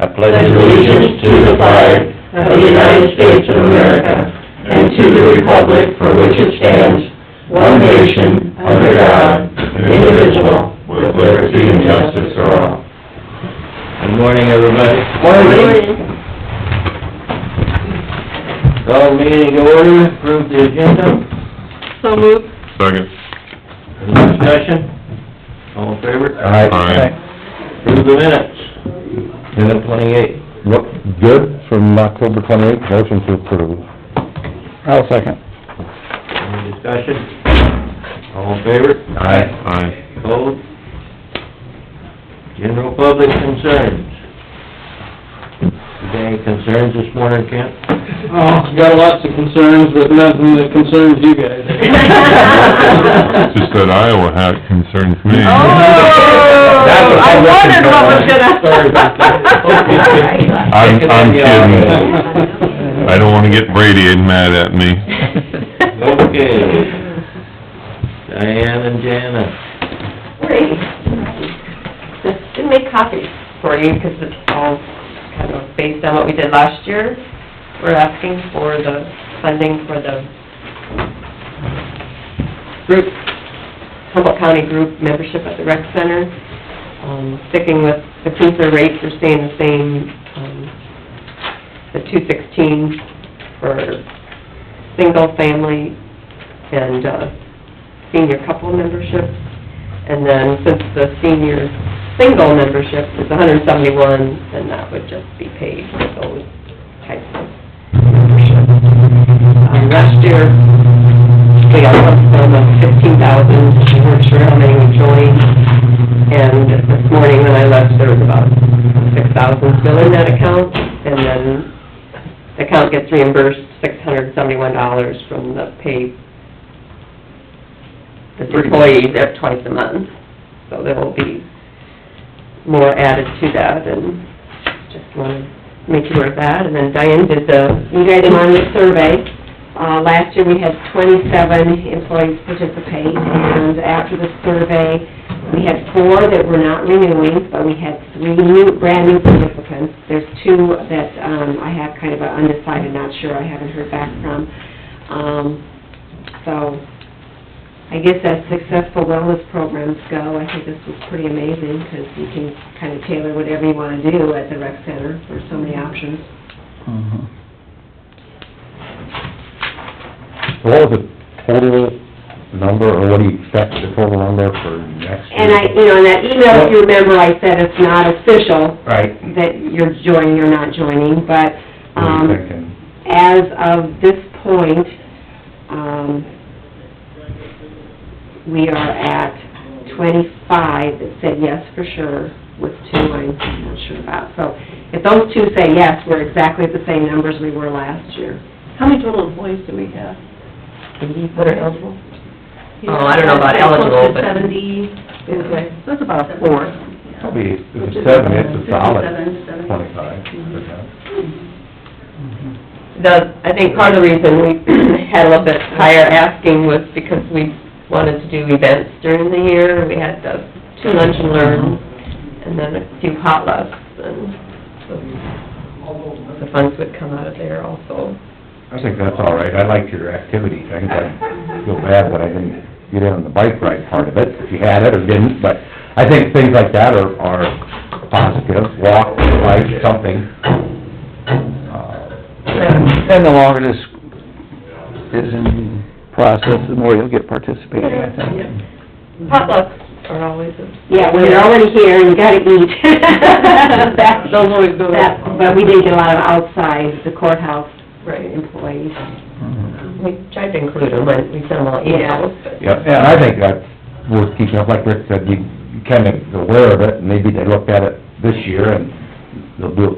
I pledge allegiance to the flag of the United States of America and to the republic for which it stands, one nation, under God, indivisible, with liberty and justice for all. Good morning, everybody. Morning. Call the meeting to order, approve the agenda. So moved. Second. Any discussion? All in favor? Aye. Approve the minutes. Minute 28. Look good from October 28th, motion to approve. I'll second. Any discussion? All in favor? Aye. Opposed? General public concerns. You got any concerns this morning, Kent? Oh, got lots of concerns, but nothing that concerns you guys. Just that Iowa hat concerns me. I wondered what was I'm kidding. I don't wanna get Brady mad at me. Okay. Diane and Jana. Great. Didn't make copies for you, because it's all kind of based on what we did last year. We're asking for the funding for the group, Humboldt County group membership at the rec center. Sticking with the cruiser rates, are staying the same, the $216 for single family and senior couple membership. And then since the senior single membership is $171, then that would just be paid for those types of membership. Last year, we got a sum of $15,000, we weren't sure how many would join. And this morning when I left, there was about $6,000 still in that account, and then the account gets reimbursed $671 from the pay the employees at twice a month. So there will be more added to that, and just want to make you aware of that. And then Diane did you guys are on the survey. Last year we had 27 employees participate, and after the survey, we had 4 that were not renewing, but we had 3 brand new participants. There's 2 that I have kind of an undecided, not sure, I haven't heard back from. So I guess as successful wellness programs go, I think this was pretty amazing, because you can kind of tailor whatever you want to do at the rec center. There's so many options. So what was the total number, or what do you expect the total number for next year? And in that email, if you remember, I said it's not official Right. that you're joining or not joining, but, What are you thinking? as of this point, we are at 25 that said yes for sure, with 2 I'm not sure about. So if those 2 say yes, we're exactly at the same numbers we were last year. How many total employees do we have? 80 that are eligible? Oh, I don't know about eligible, but... 70, Okay. so that's about a fourth. Probably, if Which it's is 7, it's a solid 57, 25%. I think part of the reason we had a little bit higher asking was because we wanted to do events during the year. We had the 2 lunch and learns, and then a few potlucks, and so the funds would come out of there also. I think that's all right. I like your activity thing. I feel bad that I didn't get in on the bike ride part of it, if you had it or didn't, but I think things like that are positive. Walk, bike, something. And the longer this is in process, the more you'll get participating, I think. Potlucks are always yeah, when you're already here, you gotta eat. Those always go. But we did get a lot of outside, the courthouse employees. We tried to include them, but we sent them all emails. Yep, and I think that's worth keeping up, like Rick said, you kind of aware of it, and maybe they looked at it this year, and they'll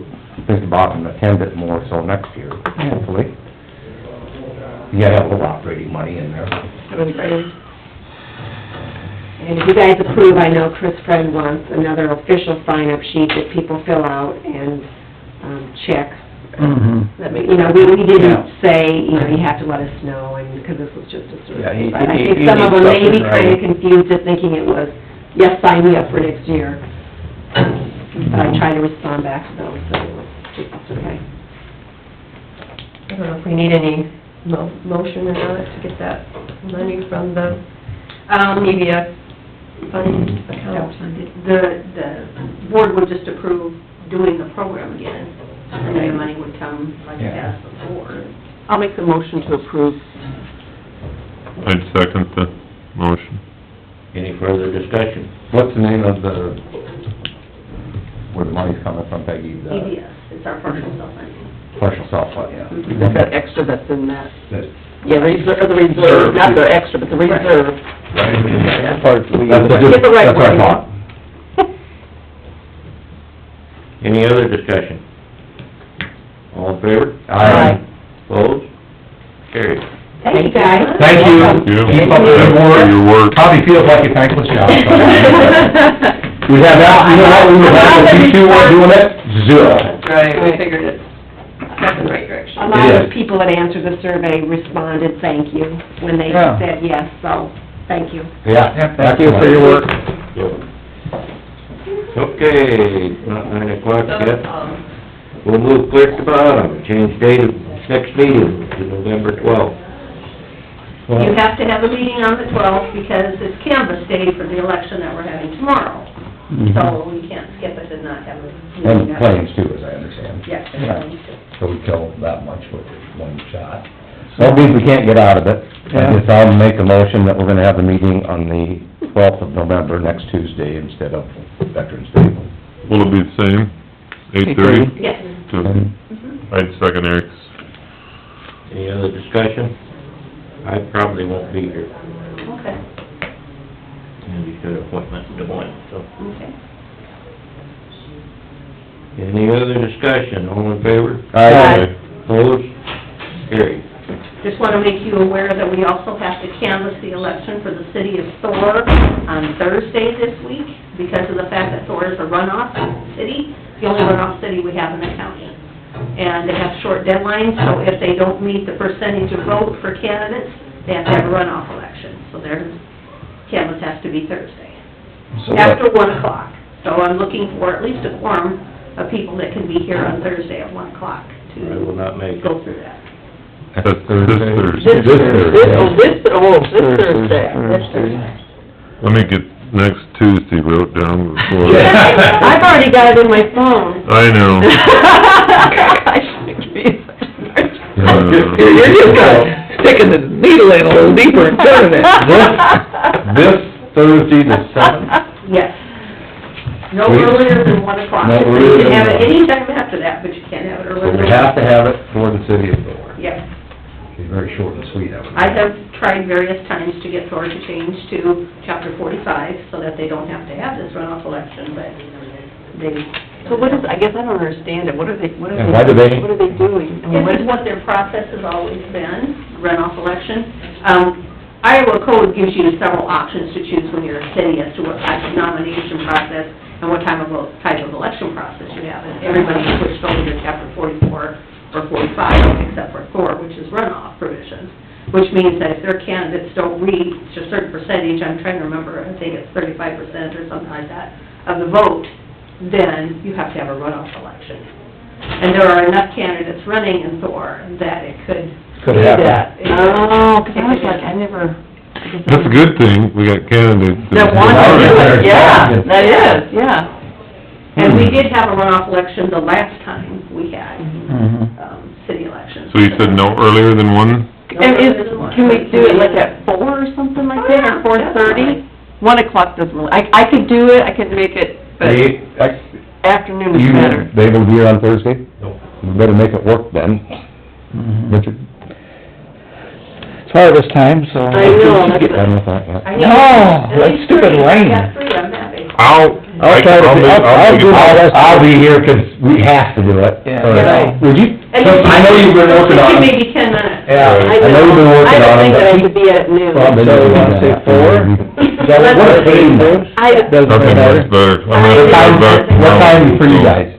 think about and attend it more so next year, hopefully. You gotta have a little operating money in there. And if you guys approve, I know Chris Fred wants another official sign-up sheet that people fill out and check. We didn't say, you have to let us know, and, because this was just a survey. But I think some of them may be kind of confused at thinking it was, yes, sign me up for next year. try to respond back to those, so take the survey. I don't know if we need any motion or not to get that money from the media fund account. The board would just approve doing the program again, and then the money would come like it has before. I'll make the motion to approve. I'd second the motion. Any further discussion? What's the name of where the money's coming from, Peggy? The EBS, it's our partial self-funding. partial self-fund, yeah. That extra that's in that, That- yeah, the reserve, not the extra, but the reserve. That's part of the... That's what Get the right that's what I wording. thought. Any other discussion? All in favor? Aye. Opposed? Carried. Thank you, guys. Thank you. Thank you. Keep up the good For work. your work. Probably feels like a thankless job. We have that, you know what, we would have, if you two weren't doing it, zero. That's right, we figured it, that's in the right direction. A lot of people that answered the survey responded, thank you, when they Yeah. said yes, so, thank you. Yeah. Thank you for your work. Okay, not 9 o'clock yet. We'll move clear to the bottom, change date of next meeting to November 12th. You have to have a meeting on the 12th because it's canvas day for the election that we're having tomorrow. So we can't skip it and not have a meeting. And claims too, as I understand. Yes, Yeah. claims too. So we kill that much with one shot. Well, we can't get out of it. I Yeah. guess I'll make a motion that we're gonna have a meeting on the 12th of November, next Tuesday, instead of Veterans Day. Will it be the same, 8:30? Yes. I'd second Eric's. Any other discussion? I probably won't be here, Okay, and you got an appointment in Des Moines, so. okay. Any other discussion, all in favor? Aye. Opposed? Carried. Just want to make you aware that we also have to canvass the election for the city of Thor on Thursday this week, because of the fact that Thor is a runoff city, the only runoff city we have in the county. And they have short deadlines, so if they don't meet the percentage of vote for candidates, they have to have a runoff election. So their canvass has to be Thursday, after 1 o'clock. So I'm looking for at least a quorum of people that can be here on Thursday at 1 o'clock I will to not make it. go through that. That's this Thursday. This Thursday. Let me get next Tuesday wrote down before. I've already got it in my phone. I know. I shouldn't give you You're just sticking the needle in a little deeper and turning it. This Thursday, the 7th? Yes. No earlier than 1 o'clock. No You earlier can than have it 1. any time after that, but you can't have it So earlier than... we have to have it for the city of Thor. Yes. Be very short and sweet, I would. I have tried various times to get Thor to change to chapter 45, so that they don't have to have this runoff election, but they... So what is, I guess I don't understand it, what are they And why do they- what are they doing? I mean, This is what their process has always been, runoff election. Iowa code gives you several options to choose when you're a city as to what type of nomination process and what type of election process you have. And everybody switched over to chapter 44 or 45, except for Thor, which is runoff provisions, which means that if their candidates don't reach a certain percentage, I'm trying to remember, I think it's 35% or something like that, of the vote, then you have to have a runoff election. And there are enough candidates running in Thor that it could Could do happen. that. Oh, 'cause I was like, I never... That's a good thing, we got candidates. That want to do it, yeah, that is, yeah. And we did have a runoff election the last time we had, city elections. So you said no earlier than 1? And can we do it like at 4 or something like that, or 4:30? 1 o'clock doesn't really, I could do it, I could make it, but afternoon is better. They will be here on Thursday? No. We better make it work then. Richard? It's harvest time, so... I know, Get done with that, yeah. I know. No, At that least stupid three. rain. I got 3, I'm happy. I'll try to be- I'll do my best. I'll be here 'cause we have to do it. Yeah. Right. Would you, And I know you've been working on it. Maybe 10 minutes. Yeah, I know you've been working on I it, don't think that I but... could be at noon. Well, then So you you can wanna do say that. 4? What a pain. Doesn't Okay, matter. much better. I'm gonna What go time, back what time for you tomorrow. guys?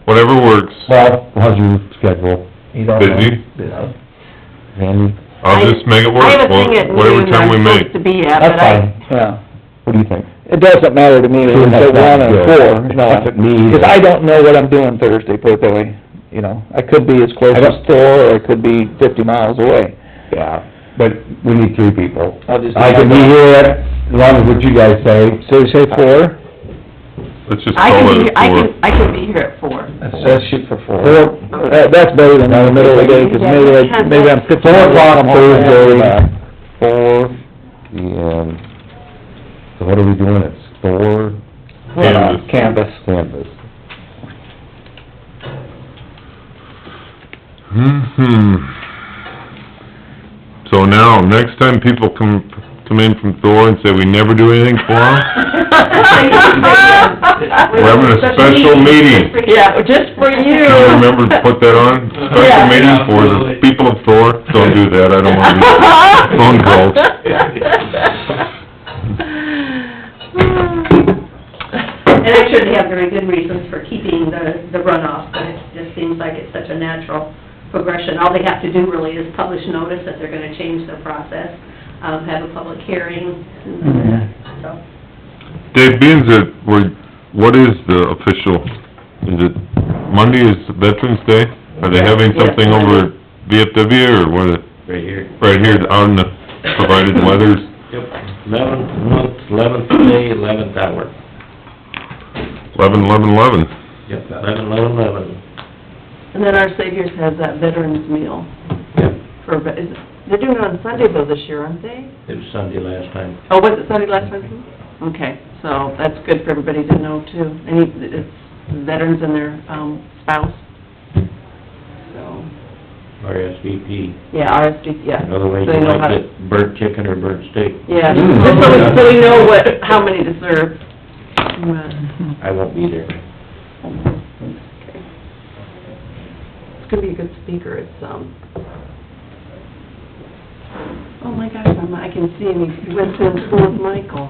Whatever works. Well, how's your schedule? Busy? Randy? I'll just make it work, I have a thing at whatever noon time we I'm make. supposed to be at, That's but I... fine. Yeah. What do you think? It doesn't matter to me if it's at 1 or 4, no. Doesn't mean- Because I don't know what I'm doing Thursday, put it that way. You know, I could be as close as Thor, or I could be 50 miles away. Yeah, but we need 3 people. I'll just- I can be here as long as what you guys say. So you say 4? Let's just I call can it be, a 4. I can be here at 4. Let's shoot for 4. That's better than in the middle of the day, 'cause maybe I'm 15 4 o'clock minutes from home. Thursday, 4 p.m. So what are we doing? It's Thor? Canvas. Canvas. So now, next time people come in from Thor and say we never do anything for them, we're having a special meeting. Yeah, just for you. Can you remember to put that on? Special Yeah. meeting for the people of Thor. Don't do that, I don't want any phone calls. And I'm sure they have very good reasons for keeping the runoff, but it just seems like it's such a natural progression. All they have to do really is publish notice that they're gonna change their process, have a public hearing, so. Dave, being that what is the official, is it, Monday is Veterans Day? Are they having Yes. something over at VFW, or what is it? Right here. Right here on the provided weathers? Yep, 11th month, 11th day, 11th hour. 11/11/11. Yep, 11/11/11. And then Our Saviors has that veterans meal Yep, they're doing it on Sunday though this year, aren't they? it was Sunday last time. Oh, was it Sunday last Sunday? Okay, so that's good for everybody to know too. It's veterans and their, spouse. So, RSVP. yeah, RSVP, yeah. Otherwise So you they know might how to- get burnt chicken or burnt steak. Yeah, Mm. just so we know how many to serve. I won't be there. It's gonna be a good speaker, it's, oh my gosh, I can see him, he went to school with Michael.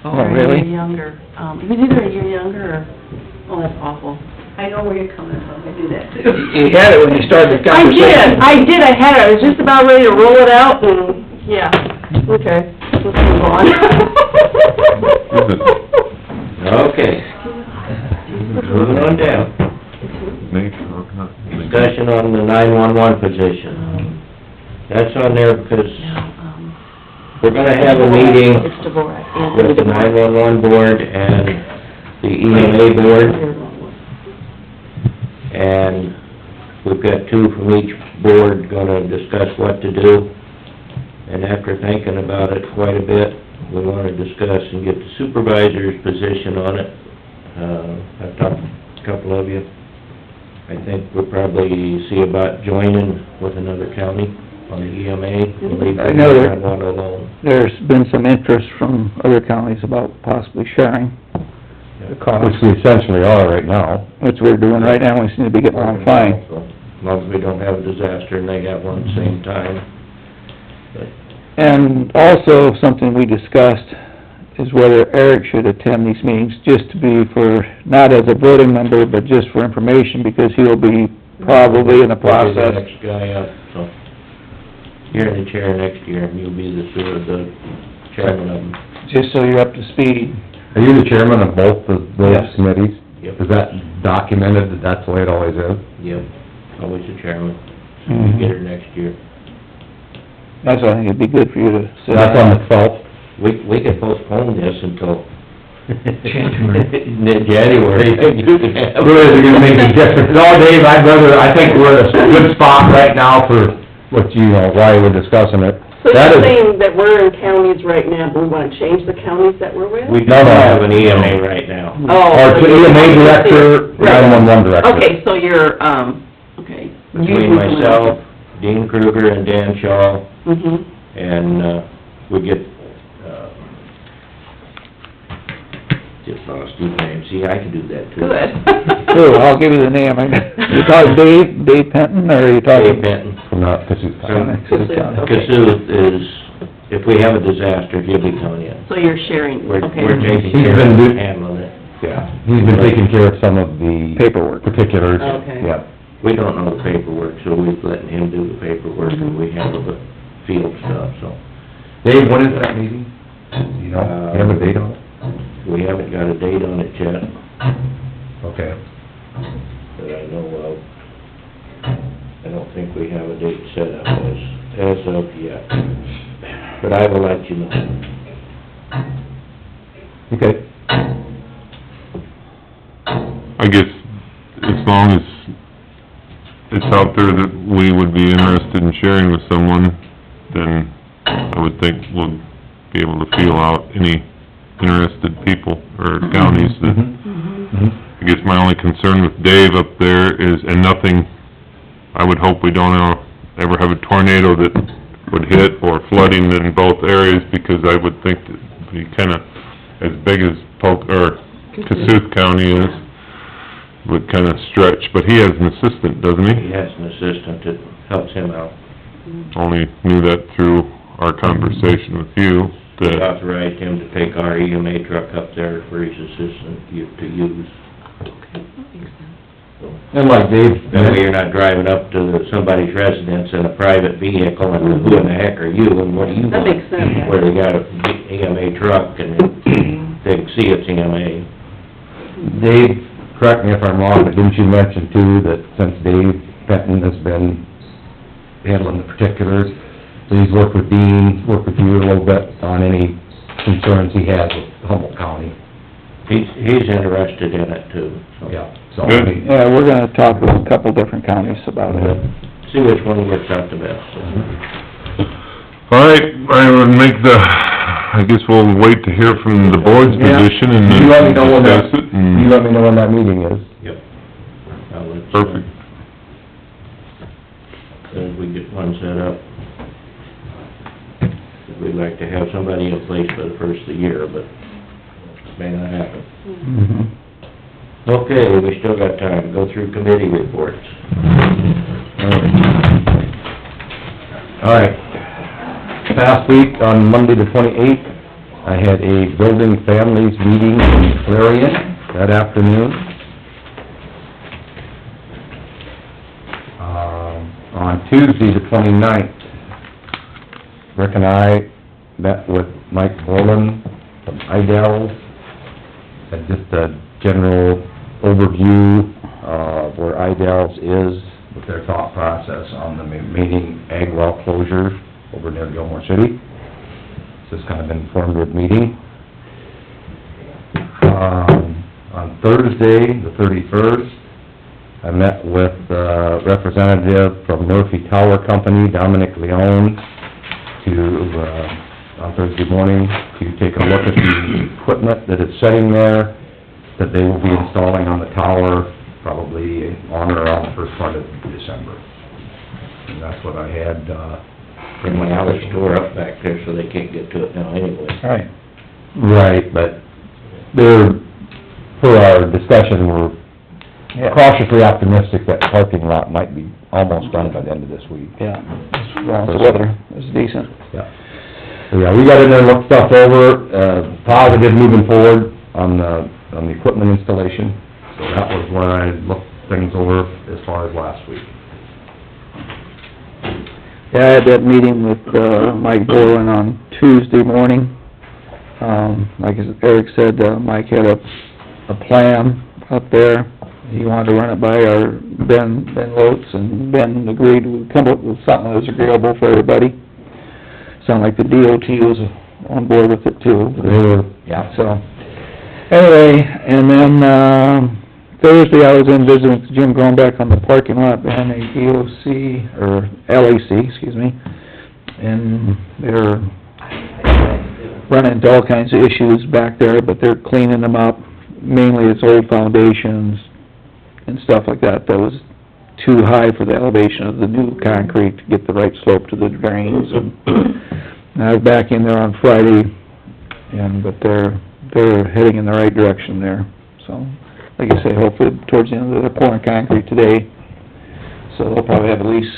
Oh, Or a really? year younger, he was either a year younger or, oh, that's awful. I know where you're coming from, I do that too. You had it when you started the conversation. I had it, I was just about ready to roll it out and, yeah, okay, let's move on. Okay. Moving on down. Discussion on the 911 position. That's on there because we're gonna have a meeting It's Dvorak, Anthony with the Dvorak. 911 board and the EMA board. And we've got 2 from each board gonna discuss what to do. And after thinking about it quite a bit, we wanna discuss and get the supervisor's position on it. I've talked to a couple of you. I think we'll probably see about joining with another county on the EMA. I know there- Leave one alone. There's been some interest from other counties about possibly sharing the cost, Which we essentially are right now. which we're doing right now, we seem to be getting along fine. So, as long as we don't have a disaster and they have one at the same time. And also, something we discussed is whether Eric should attend these meetings, just to be for, not as a voting member, but just for information, because he'll be probably in the He'll be the process. next guy up, so. You're in the chair next year, and you'll be the chairman of them. Just so you're up to speed. Are you the chairman of both of those Yes. committees? Yep. Is that documented, that that's the way it always is? Yep, always the chairman. Mhm. You get her next year. That's why I think it'd be good for you to sit That's on the 12th? We can postpone this until January. January. You can have- Really, is it gonna make a difference? No, Dave, I think we're in a good spot right now for what why we're discussing it. So That you're is- saying that we're in counties right now, but we wanna change the counties that we're with? We don't have an EMA right now. Oh. Our EMA director, 911 director. Okay, so you're, okay. Between myself, Dean Kruger, and Dan Shaw, Mm-hmm. and, we get, just lost his name, see, I can do that too. Good. Sure, I'll give you the name. You talking Dave Penton, or are you talking? Dave Benton. From that, this is... From Okay. Cassuth is, if we have a disaster, he'll be coming in. So you're sharing, We're okay. taking He's care been of do- handling it. Yeah, he's been taking care of some of the... Paperwork. Particulars. Okay. Yeah. We don't know the paperwork, so we're letting him do the paperwork, and we handle the field stuff, so. Dave, when is that meeting? You know, you have a date on it? We haven't got a date on it yet Okay. that I know of. I don't think we have a date set up as of yet, but I will let you know. Okay. I guess as long as it's out there that we would be interested in sharing with someone, then I would think we'll be able to feel out any interested people or counties that, I guess my only concern with Dave up there is, and nothing, I would hope we don't ever have a tornado that would hit or flooding in both areas, because I would think that'd be kinda, as big as Cassuth County is, would kinda stretch, but he has an assistant, doesn't He he? has an assistant that helps him out. Only knew that through our conversation with you, We that, authorized him to take our EMA truck up there for his assistant to use. And like Dave... That way you're not driving up to somebody's residence in a private vehicle, and who in the heck are you, and what do you want? That makes sense. Where they got a EMA truck, and they can see it's EMA. Dave, correct me if I'm wrong, but didn't you mention too that since Dave Fenton has been handling the particulars, so he's worked with Dean, worked with you a little bit on any concerns he has with Humboldt County? He's interested in it too, so. Yeah. So, Good. Yeah, we're gonna talk with a couple different counties about it. See which one works out the best. all right, I would make I guess we'll wait to hear from the board's Yeah. position and You let me then know when that, discuss it, you and... let me know when that meeting is. Yep. I'll let you know. Perfect. As soon as we get one set up. We'd like to have somebody in place by the first of the year, but it may not happen. Mhm. Okay, we still got time, go through committee reports. All right. Past week, on Monday the 28th, I had a building families meeting in Clarion that afternoon. On Tuesday the 29th, Rick and I met with Mike Borland from Idell's, and just a general overview of where Idell's is with their thought process on the remaining ag well closure over near Gilmore City. This has kind of been an informative meeting. On Thursday, the 31st, I met with a representative from Murphy Tower Company, Dominic Leone, on Thursday morning, to take a look at the equipment that is sitting there, that they will be installing on the tower, probably on or around the first part of December. And that's what I had, Bring my other store up back there so they can't get to it now anyway. Right. right, but per our discussion, we're cautiously optimistic that parking lot might be almost done by the end of this week. Yeah, as long as the weather is decent. Yeah. So, yeah, we got in there and looked stuff over, positive moving forward on the equipment installation. So that was where I looked things over as far as last week. Yeah, I had that meeting with, Mike Borland on Tuesday morning. Like Eric said, Mike had a plan up there. He wanted to run it by our Ben Lotz, and Ben agreed to come up with something that was agreeable for everybody. Sounded like the DOT was on board with it too. Yeah. So, anyway, and then, Thursday I was in visiting with Jim Groenbeck on the parking lot behind the EOC, or LAC, excuse me, and they're running into all kinds of issues back there, but they're cleaning them up. Mainly it's old foundations and stuff like that was too high for the elevation of the new concrete to get the right slope to the drains. And I was back in there on Friday, but they're heading in the right direction there. So, like I say, hopefully towards the end, they're pouring concrete today, so they'll probably have at least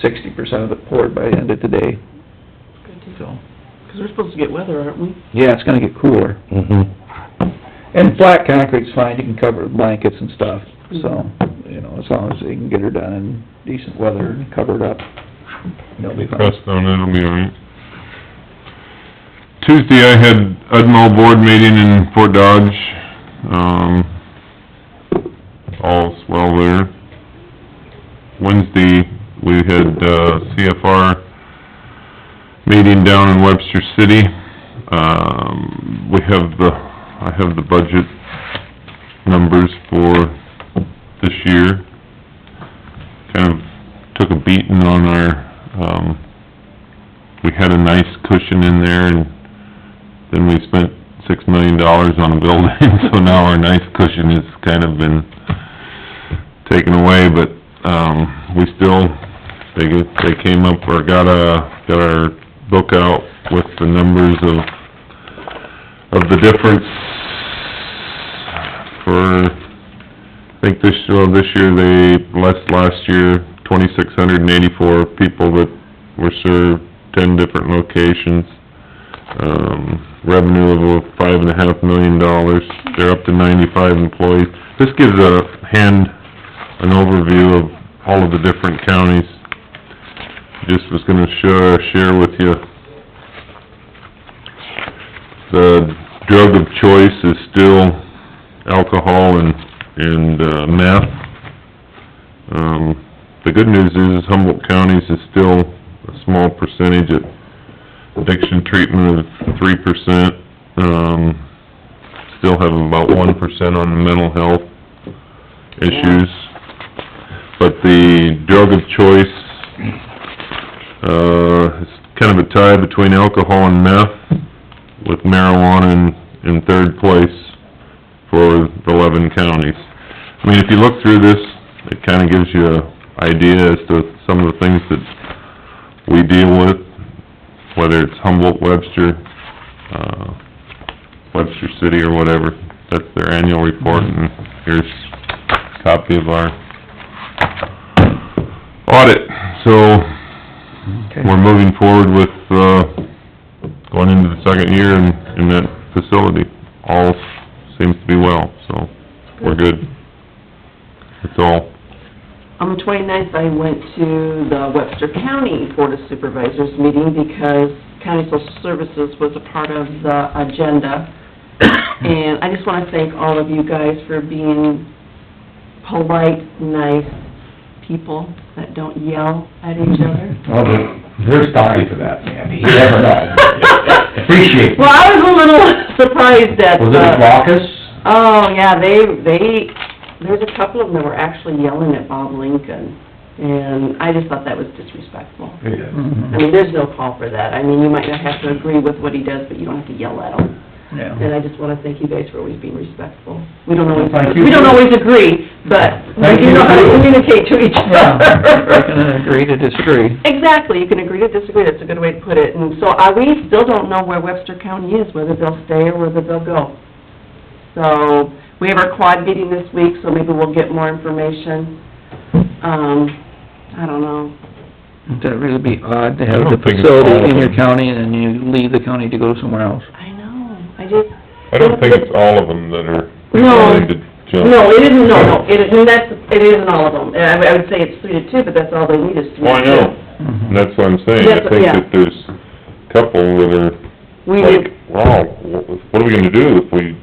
60% of it poured by the end of today. So, Because we're supposed to get weather, aren't we? yeah, it's gonna get cooler. Mm-hmm. And flat concrete's fine, you can cover with blankets and stuff, so, as long as they can get her done in decent weather and cover it up, they'll be fine. Crust on it, it'll be all right. Tuesday I had UDMO board meeting in Fort Dodge, all's well there. Wednesday, we had, CFR meeting down in Webster City. I have the budget numbers for this year. Kind of took a beating on our, we had a nice cushion in there, and then we spent $6 million on a building, so now our nice cushion has kind of been taken away, but, we still, they came up, or got our book out with the numbers of the difference for, I think this year they, last year, 2,684 people that were served, 10 different locations, revenue of $5.5 million, they're up to 95 employees. This gives an overview of all of the different counties. Just was gonna share with you, the drug of choice is still alcohol and meth. The good news is Humboldt counties is still a small percentage at addiction treatment of 3%. Still have about 1% on mental health issues. But the drug of choice, is kind of a tie between alcohol and meth, with marijuana in third place for the 11 counties. I mean, if you look through this, it kind of gives you an idea as to some of the things that we deal with, whether it's Humboldt, Webster, Webster City or whatever. That's their annual report, and here's a copy of our audit. So, we're moving forward with, going into the second year in that facility. All seems to be well, so we're good. That's all. On the 29th, I went to the Webster County Board of Supervisors meeting because County Social Services was a part of the agenda. And I just want to thank all of you guys for being polite, nice people that don't yell at each other. Well, there's sorry for that, Sandy, you never know. Appreciate it. Well, I was a little surprised at... Was it a caucus? Oh, yeah, there's a couple of them that were actually yelling at Bob Lincoln, and I just thought that was disrespectful. Yeah. I mean, there's no call for that. I mean, you might not have to agree with what he does, but you don't have to yell at him. Yeah. And I just wanna thank you guys for always being respectful. We don't always, Thank you. we don't always agree, but Thank we do know how to you. communicate to each Yeah, other. we can agree to disagree. Exactly, you can agree to disagree, that's a good way to put it. And so, we still don't know where Webster County is, whether they'll stay or whether they'll go. So, we have our quad meeting this week, so maybe we'll get more information. I don't know. Would that really be odd to I have don't the think it's all facility of in your them. county and then you leave the county to go somewhere else? I know, I just... I don't think it's all of them that are No. ready to jump. No, it isn't, no, it isn't all of them. I would say it's 3 to 2, but that's all they need is 3 to 2. Well, I know, and that's what I'm saying. I think that there's a couple that are We like, need, wow, what are we gonna do if we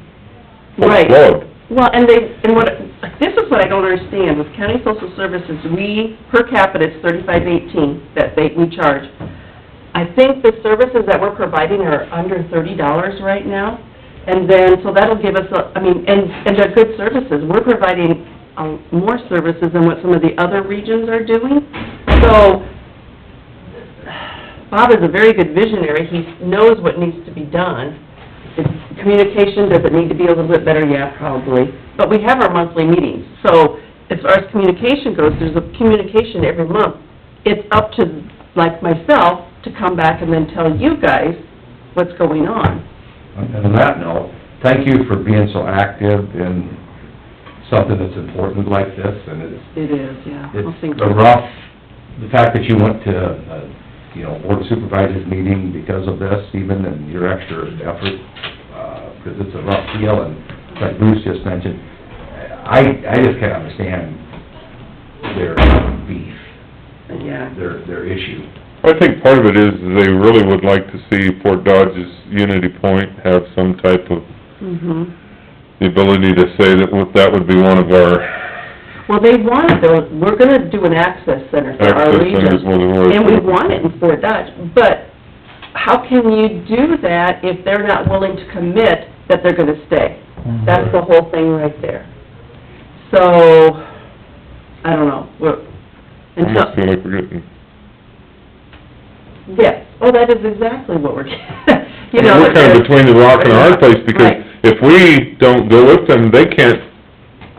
pull the Right. plug? well, and this is what I don't understand, with county social services, per capita, it's $35.18 that we charge. I think the services that we're providing are under $30 right now, and then, so that'll give us, and they're good services. We're providing more services than what some of the other regions are doing. So, Bob is a very good visionary, he knows what needs to be done. Communication, does it need to be a little bit better? Yeah, probably. But we have our monthly meetings, so as far as communication goes, there's a communication every month. It's up to, like myself, to come back and then tell you guys what's going on. And on that note, thank you for being so active in something that's important like this, and It is, yeah. Well, thank it's you. the fact that you went to, Board of Supervisors meeting because of this even, and your extra effort, because it's a rough deal, and like Bruce just mentioned, I just can't understand their beef, Yeah. their issue. I think part of it is they really would like to see Fort Dodge's Unity Point have some type of, the ability to say that that would be one of our Well, they want it, though, we're gonna do an access center for our access region. centers where they work. And we want it in Fort Dodge, but how can you do that if they're not willing to commit that they're gonna stay? That's the whole thing right there. So, I don't know, I almost feel like we're getting, yes, oh, that is exactly what we're, you I mean, know. we're kind of between the rock and a hard place, because Right. if we don't go with them, they can't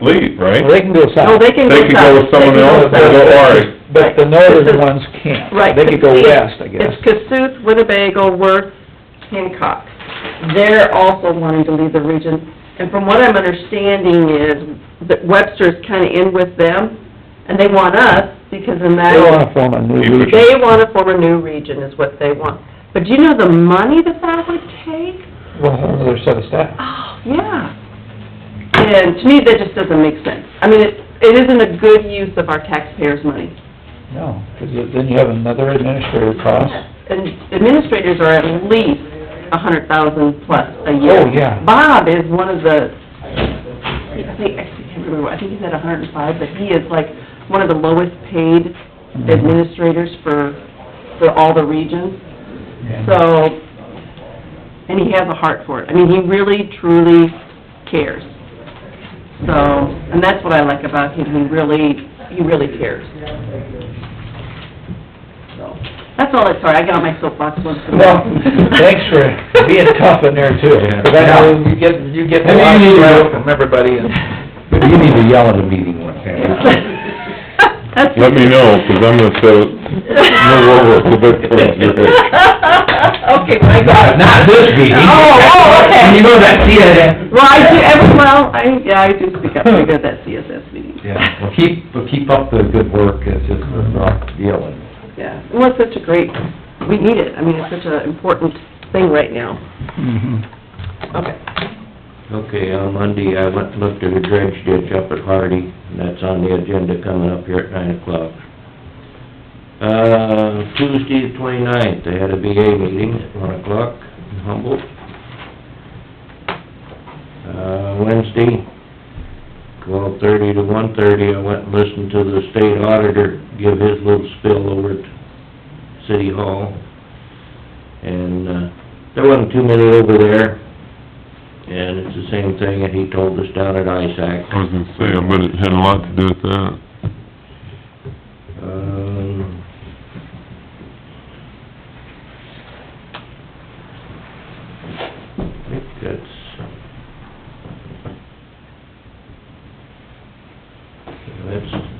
leave, right? Well, they can go south. No, they can go They could go with south. someone They can else, go and go, south. all right. But the northern ones can't. Right. They could go See, west, I guess. It's Cassuth, Winnebago, Worth, Hancock. They're also wanting to leave the region. And from what I'm understanding is that Webster's kinda in with them, and they want us, because in that... They wanna form a new region. They wanna form a new region, is what they want. But do you know the money that would take? Well, another set of staff. Oh, yeah. And to me, that just doesn't make sense. I mean, it isn't a good use of our taxpayers' money. No, 'cause then you have another administrator cost. And administrators are at least $100,000 plus a year. Oh, yeah. Bob is one of the, I can't remember, I think he's at 105, but he is like one of the lowest paid administrators for all the regions. Yeah. So, and he has a heart for it. I mean, he really, truly cares. So, and that's what I like about him, he really cares. So, that's all, sorry, I got on my soapbox once in a Well, while. thanks for being tough in there too, 'cause I know you get a And lot you need to- of from everybody and... You need to yell at a meeting one time. Let me know, 'cause I'm gonna say, move over a bit towards your head. Okay, my God. Not this meeting. Oh, okay. You know that CSS. Well, I do speak up, we got that CSS meeting. Yeah, well, keep up the good work, it's just a rough deal, and Yeah, well, it's such a great, we need it, I mean, it's such an important thing right now. Okay. Okay, on Monday, I went and looked at a dredge ditch up at Hardy, and that's on the agenda coming up here at 9 o'clock. Tuesday the 29th, they had a VA meeting at 1 o'clock in Humboldt. Wednesday, 12:30 to 1:30, I went and listened to the state auditor give his little spill over at City Hall. And, there wasn't too many over there, and it's the same thing that he told us down at ISAC. I was gonna say, I bet it had a lot to do with that.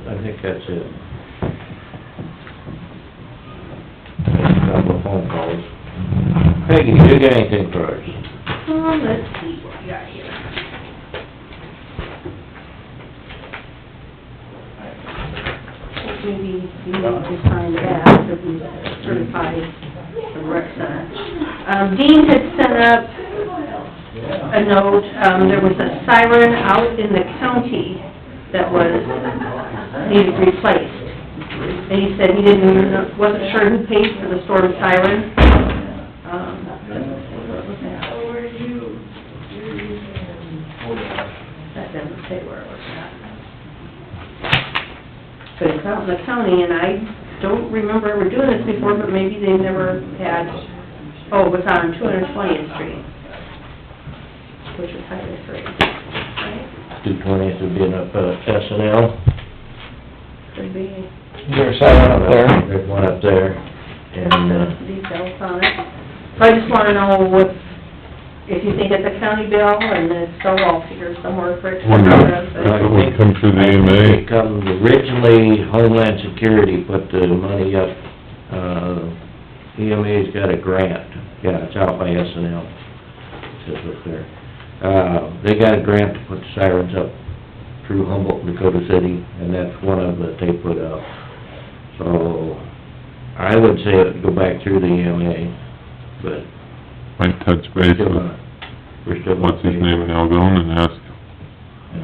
I think that's it. A couple of phone calls. Peggy, you got anything for us? Let's see what we got here. Maybe you need to sign that, to be certified for the rec center. Dean had sent up a note, there was a siren out in the county that needed replaced. And he said he wasn't sure who paid for the storm siren. That doesn't say where it was at. But it's out in the county, and I don't remember ever doing this before, but maybe they never had, it was on 220th Street, which is Highway 3, right? 220th would be up S&L. Could be. There's a siren up there. There's one up there, and, Details on it. So I just wanna know if you think it's a county bill, and if so, I'll figure somewhere for it to Wonder come if out of. it would come through the I think EMA. it comes, originally Homeland Security put the money up, EMA's got a grant, yeah, it's out by S&L, it says up there. They got a grant to put the sirens up through Humboldt, Dakota City, and that's one of them that they put up. So, I would say it would go back through the EMA, but Might touch base we're with, still not... what's his name in Algonah, and ask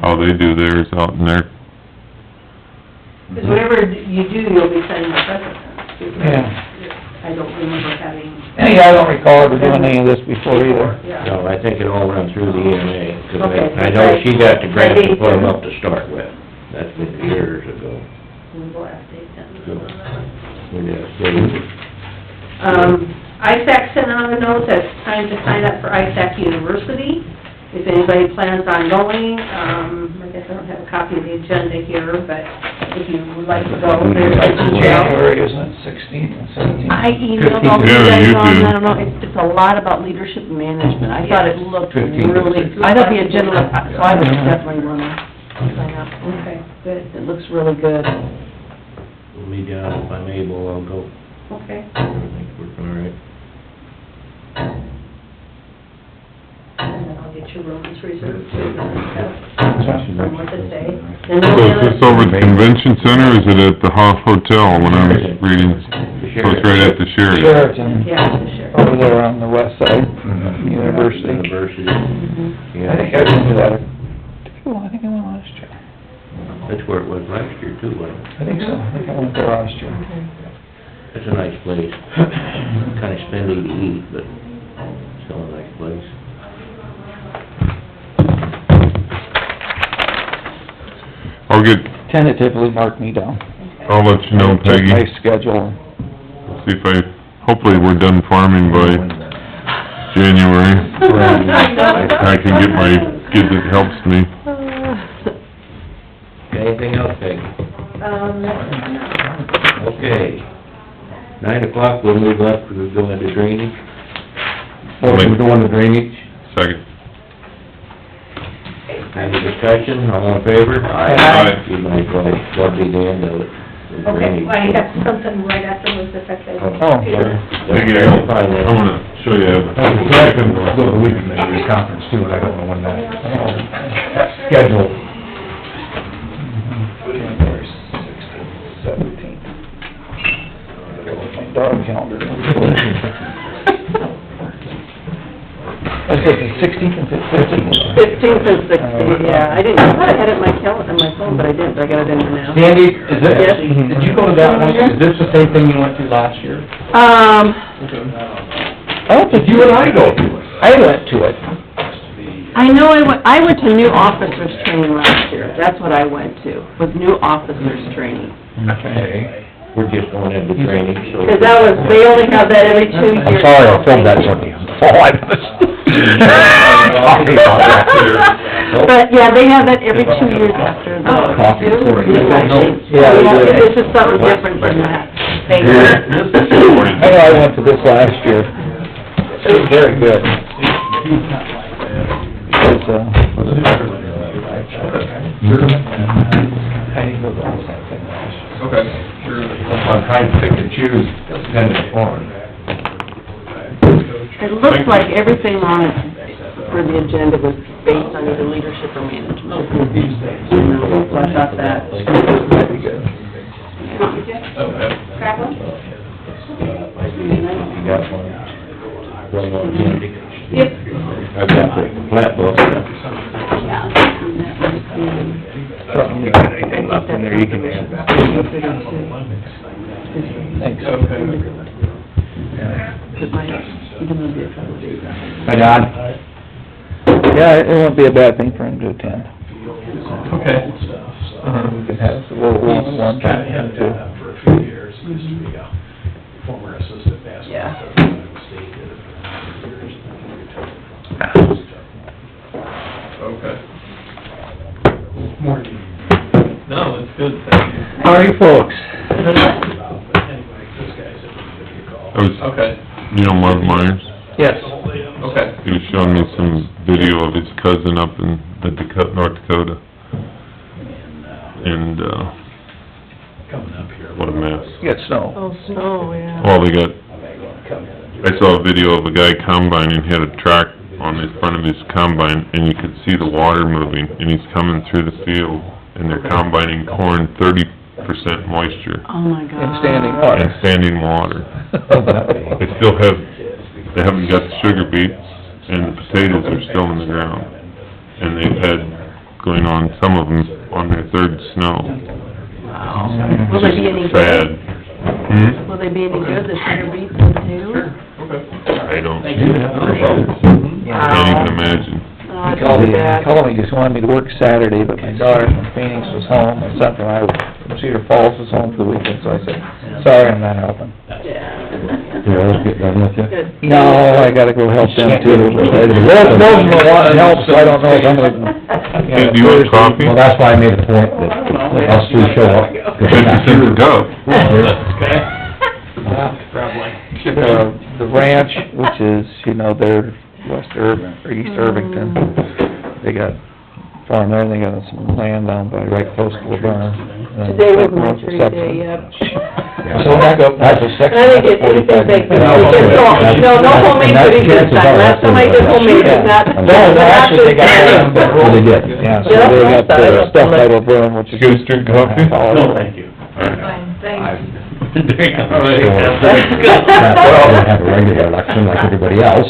how they do theirs out in there. Because whatever you do, you'll be setting the precedent. Yeah. I don't remember having. Yeah, I don't recall ever doing any of this before either. Yeah. No, I think it all run through the EMA, 'cause Okay. I know she got the grant to put them up to start with. That's been years ago. We'll ask Dave then. ISAC sent out a note that it's time to sign up for ISAC University. If anybody plans on going, I guess I don't have a copy of the agenda here, but if you would like to go, there's a detail. January, isn't it, 16th and 17th? I emailed all you Yeah, guys you on, did. I don't know, it's a lot about leadership and management. I thought it looked 15th. really, I thought the agenda, looked- so I would definitely wanna sign up. Okay, good, It looks really good. We'll be down, if I'm able, I'll go. okay. I think we're all right. And then I'll get your rooms reserved too, then from what to say. And So is this over at the convention center, or is it at the Hotel when I was reading? So it's right at the Sheraton? Sheraton, Yeah, sure. over there on the west side, University. University, I think yeah. I went to that, I think I went last year. That's where it was last year too, wasn't it? I think so, I think I went there last year. It's a nice place. Kinda spendy to eat, but still a nice place. I'll get, Tentatively mark me down. I'll let you know, Check Peggy, my schedule. see if hopefully we're done farming by January. I can get my kid that helps me. Anything else, Peggy? That's Okay. 9 o'clock, we'll move up, we'll go into drainage. Motion to go into drainage. Second. Any discussion, all in favor? Aye. You might go, that'll be the end of it. The okay, drainage. well, I have something right afterwards if that's okay. Oh, Peggy, I'm gonna show you. I can go to the week committee conference too, and I don't know when that, schedule. January 16th, 17th. My dog calendar. I said the 16th and 15th. 15th and 16th, yeah, I didn't, I thought I had it in my calendar, on my phone, but I didn't, I got it in there now. Sandy, is it, Yes. did you go to that one? Is this the same thing you went to last year? Did you and I go to it? I went to it. I know I went to new officers training last year, that's what I went to, was new officers training. Okay. We're just going into training, so. Because that was, they only have that every 2 years. I'm sorry, I filmed that for you. Oh, I missed. Sorry about that. But, yeah, they have that every 2 years after the... Coffee for you. Yeah, they do. This is something different than that. Thank you. I know I went to this last year. It was very good. It was, I didn't go to the whole thing last year. Okay, sure. I'm trying to pick and choose, depending upon. It looks like everything on it for the agenda was based on either leadership or management. So I thought that. That'd be good. Grab one? You got one? One more, Sandy? Yep. I've got the flat book. Something you can, anything up in there, you can add that. Thanks. Hi, Don. Yeah, it won't be a bad thing for him to attend. Okay. We can have a little one-on-one chat with him too. For a few years, used to be a former assistant basketball Yeah. coach at Iowa State, did it for a number of years, and then retired. Okay. More than... No, that's good, thank you. How are you folks? But anyway, this guy said he would give you a call. I was, Okay, you know Marv Myers? Yes. okay. He was showing me some video of his cousin up in North Dakota, and, Coming up here. what a mess. You got snow. Oh, snow, yeah. Well, they got, I saw a video of a guy combining, had a track on the front of his combine, and you could see the water moving, and he's coming through the field, and they're combining corn 30% moisture, Oh, my God. In standing water. and standing water. They still have, they haven't got the sugar beets, and the potatoes are still in the ground. And they've had, going on, some of them on their third snow. Wow. Will there be any Sad. hay? Hmm? Will they be any good, the cedar beets and potatoes? I don't, Thank you. can't even imagine. Oh, it's all bad. Called me, just wanted me to work Saturday, but my daughter from Phoenix was home, my son from Cedar Falls was home for the weekend, so I said, sorry, I'm not helping. Do you always get done with you? Good. No, I gotta go help them too. Both of them want help, so I don't know if I'm gonna... Hey, do you want coffee? Well, that's why I made a point that us three show up. 50 cents a cup. The ranch, which is, you know, they're West Irving, or East Irvington, they got farm there, they got some land down by, right close to the barn. Today was my tree day, yep. So that's a section, I that's didn't get anything 45 baked. minutes. No homemade pudding this time, last time I did homemade, it's not... No, actually, they got that. Oh, they did? Yeah, so they got the stuff right over there, which is... You guys drink coffee? No, thank you. Drink already. We'll have a regular election like everybody else.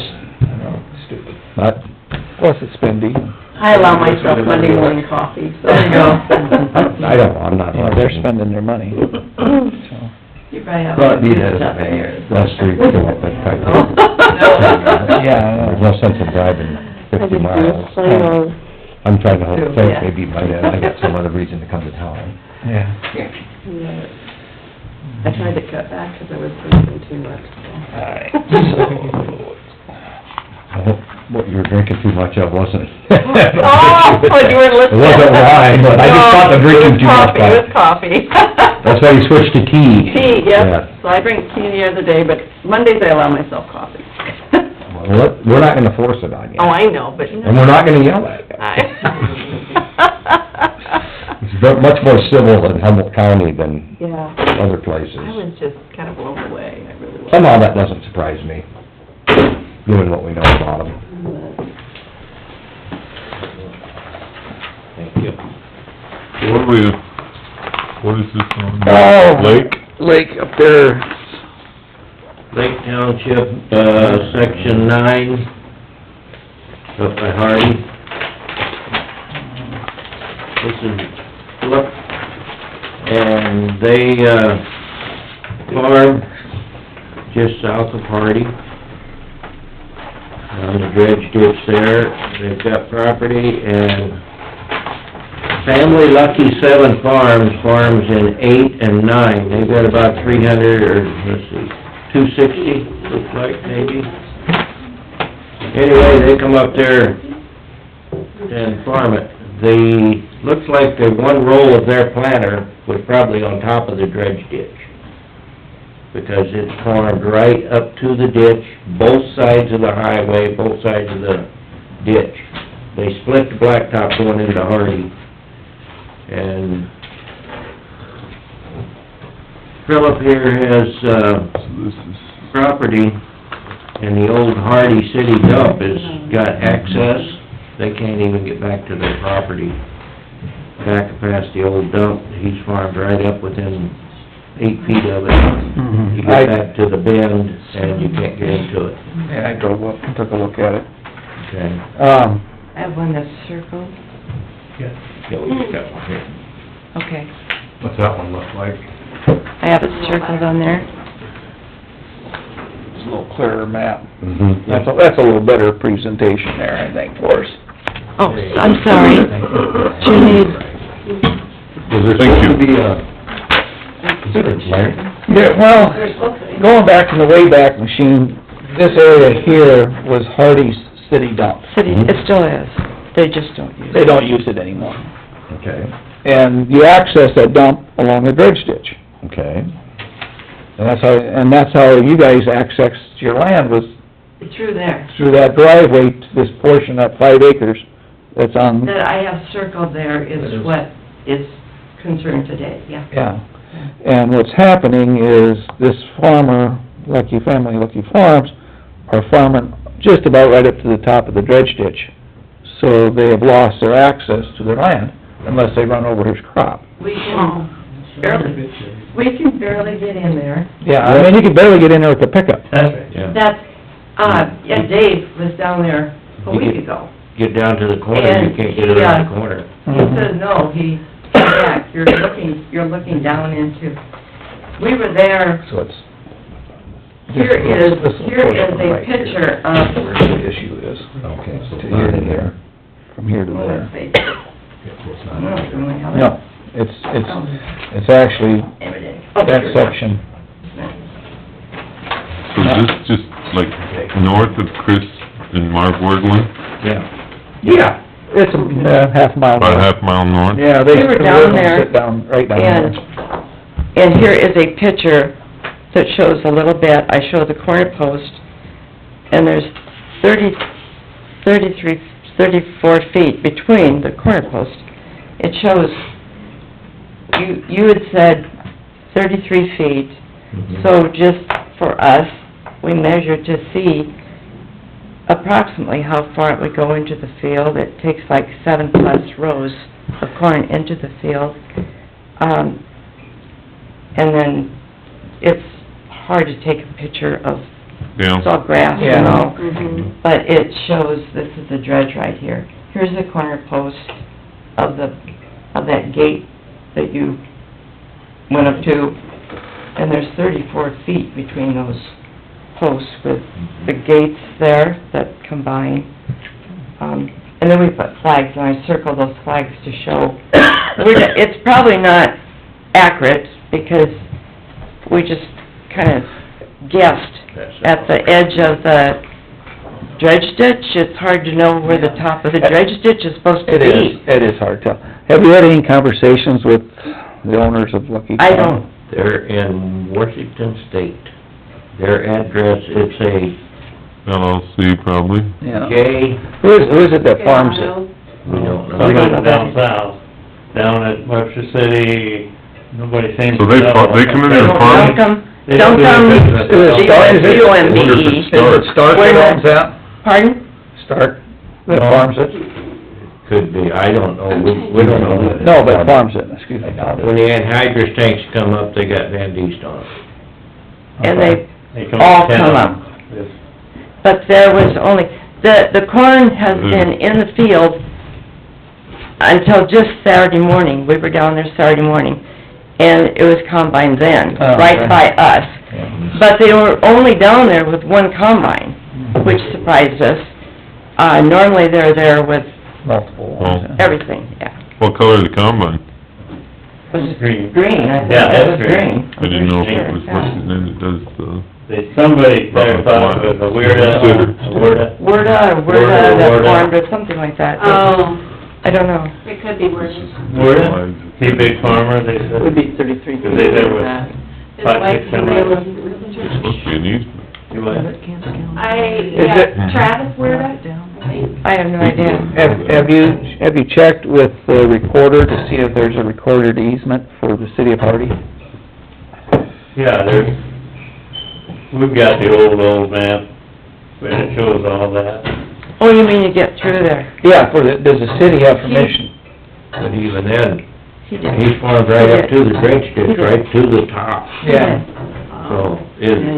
Stupid. But, Plus it's spendy. I allow myself Monday morning coffee, so... I don't, I'm not... You know, they're spending their money, so... You probably have... But neither is us three go up that type of... Yeah, I know. There's no sense in driving 50 miles. I know. I'm trying to think, Yeah. maybe by then I got some other reason to come to town. Yeah. Yeah. I tried to cut back because I was drinking too much, so... Alright. I hope what you were drinking too much of wasn't... Oh, you weren't listening. It wasn't wine, but I just thought the drinking too much. It was coffee. That's why you switched to tea. Tea, yep. So I drink tea the other day, but Mondays I allow myself coffee. Well, we're not gonna force it on you. Oh, I know, but... And we're not gonna yell at you. It's much more civil in Humboldt County than Yeah. other places. I was just kind of blown away, I really was. Somehow that doesn't surprise me, given what we know about them. Thank you. What is this on? Oh. Lake? Lake up there. Lake Township, section 9, up by Hardy. This is, look, and they, farm just south of Hardy, on the dredge ditch there. They've got property, and Family Lucky 7 farms in 8 and 9. They've got about 300, or, let's see, 260, looks like, maybe. Anyway, they come up there and farm it. Looks like the one roll of their planter was probably on top of the dredge ditch, because it's farmed right up to the ditch, both sides of the highway, both sides of the ditch. They split the blacktop going into Hardy, and Philip here has, property, and the old Hardy City dump has got access. They can't even get back to their property. Back past the old dump, he's farmed right up within 8 feet of it. You get back to the bend, and you can't get into it. Yeah, I drove up and took a look at it. Okay. I have one that's circled. Yeah, we just got one here. Okay. What's that one look like? I have it circled on there. It's a little clearer map. Mm-hmm. That's a little better presentation there, I think, for us. Oh, I'm sorry. Do you need... Was there Thank you. supposed to be a... Larry? Yeah, well, going back to the Wayback Machine, this area here was Hardy's city dump. City, it still is. They just don't use it. They don't use it anymore. Okay, And you access that dump along the dredge ditch. okay. And that's how you guys accessed your land, was Through there. through that driveway to this portion, that 5 acres that's on, That I have circled there is what is concerned today, yeah. yeah. And what's happening is this farmer, Lucky Family Lucky Farms, are farming just about right up to the top of the dredge ditch. So they have lost their access to their land unless they run over his crop. We can barely get in there. Yeah, I mean, you can barely get in there with the pickup. Yeah. That's, yeah, Dave was down there a week ago. Get down to the corner, you And can't get around the corner. He said, no, he came back, you're looking down into, we were there So it's Here is a picture of, Where the issue is. Okay, so To here to there, from here to there. let's see, It's not out there. No, it's actually that section. So is this just like north of Chris and Mark Wordlin? Yeah. It's a half mile. About a half mile north? Yeah, We were down there, Sit down, right down and, there. and here is a picture that shows a little bit, I show the corner post, and there's 34 feet between the corner post. It shows, you had said 33 feet, so just for us, we measured to see approximately how far it would go into the field. It takes like 7+ rows of corn into the field. And then it's hard to take a picture of, Yeah. it's all grass Yeah. and all, but it shows, this is the dredge right here. Here's the corner post of that gate that you went up to, and there's 34 feet between those posts with the gates there that combine. And then we put flags, and I circle those flags to show, it's probably not accurate, because we just kind of guessed at the edge of the dredge ditch. It's hard to know where the top of the dredge ditch is supposed to be. It is hard to tell. Have you had any conversations with the owners of Lucky I County? don't, They're in Washington State. Their address, it's a LLC probably. Yeah. J, Who is it that farms it? we don't know. Somebody down south, down at Webster City, nobody seems So to know. they come in there and farm? They don't do Duncombe, business. Is it Stark? Is it- C-O-M-B-E. Wonder if it's Stark. Is it Stark that owns that? Pardon? Stark, that farms it? Could be, I don't know, we don't know. No, but farms it, excuse me. When the anhydrous tanks come up, they got Van Deest on them. And they They come all to come town. up. But there was only, the corn has been in the field until just Saturday morning. We were down there Saturday morning, and it was combined then, Oh, right okay. by us. But they were only down there with one combine, which surprised us. Normally they're there with Multiple Oh. ones, yeah. everything, yeah. What color is the combine? Was it Green. green? I Yeah, thought it was that's green. green. I didn't know if it was, Yeah. what, then it does Somebody there thought it was a weird, Werda or Werda that formed or something like that. Oh, I don't know. it could be worse. Werda, he big farmer, they said. Would be 33 feet. They there with His 5, wife 6, 7. really It's supposed to be an easement. You what? Is it- Travis, where I think. I have no idea. Have you checked with the recorder to see if there's a recorded easement for the city of Hardy? Yeah, we've got the old map, where it shows all that. Oh, you mean you get through there? Yeah, does the city have permission? But even then, He did. he's farmed right up to the dredge ditch, right to the top. Yeah. So,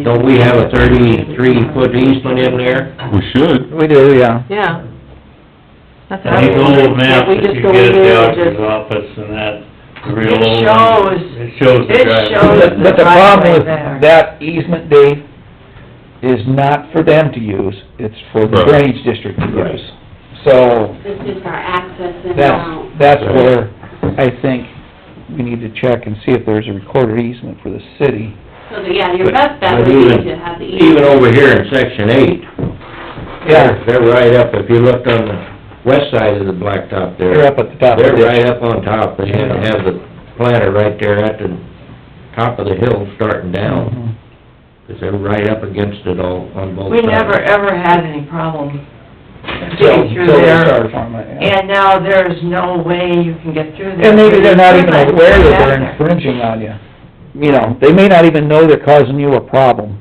don't we have a 33-foot easement in there? We should. We do, yeah. Yeah. That's what And I these was wondering. old maps Can't we that just you go get at in the there and auditor's just- office and that, the real It old shows. ones, it shows the It driveway. shows. But the problem with There. that easement, Dave, is not for them to use, it's for the Right. drainage district to use. So, This is our access and out. that's where I think we need to check and see if there's a recorded easement for the city. So, yeah, your best bet But would be even- to have the. Even over here in section 8, they're right up, if you looked on the west side of the blacktop there. They're up at the top of the They're ditch. right up on top, they had to have the planter right there at the top of the hill starting down, Mhm. 'cause they're right up against it all on both We sides. never, ever had any problem So- getting through so they there. started farming it, yeah. And now there's no way you can get through there. And maybe they're not even aware that they're Back there. infringing on you. You know, they may not even know they're causing you a problem,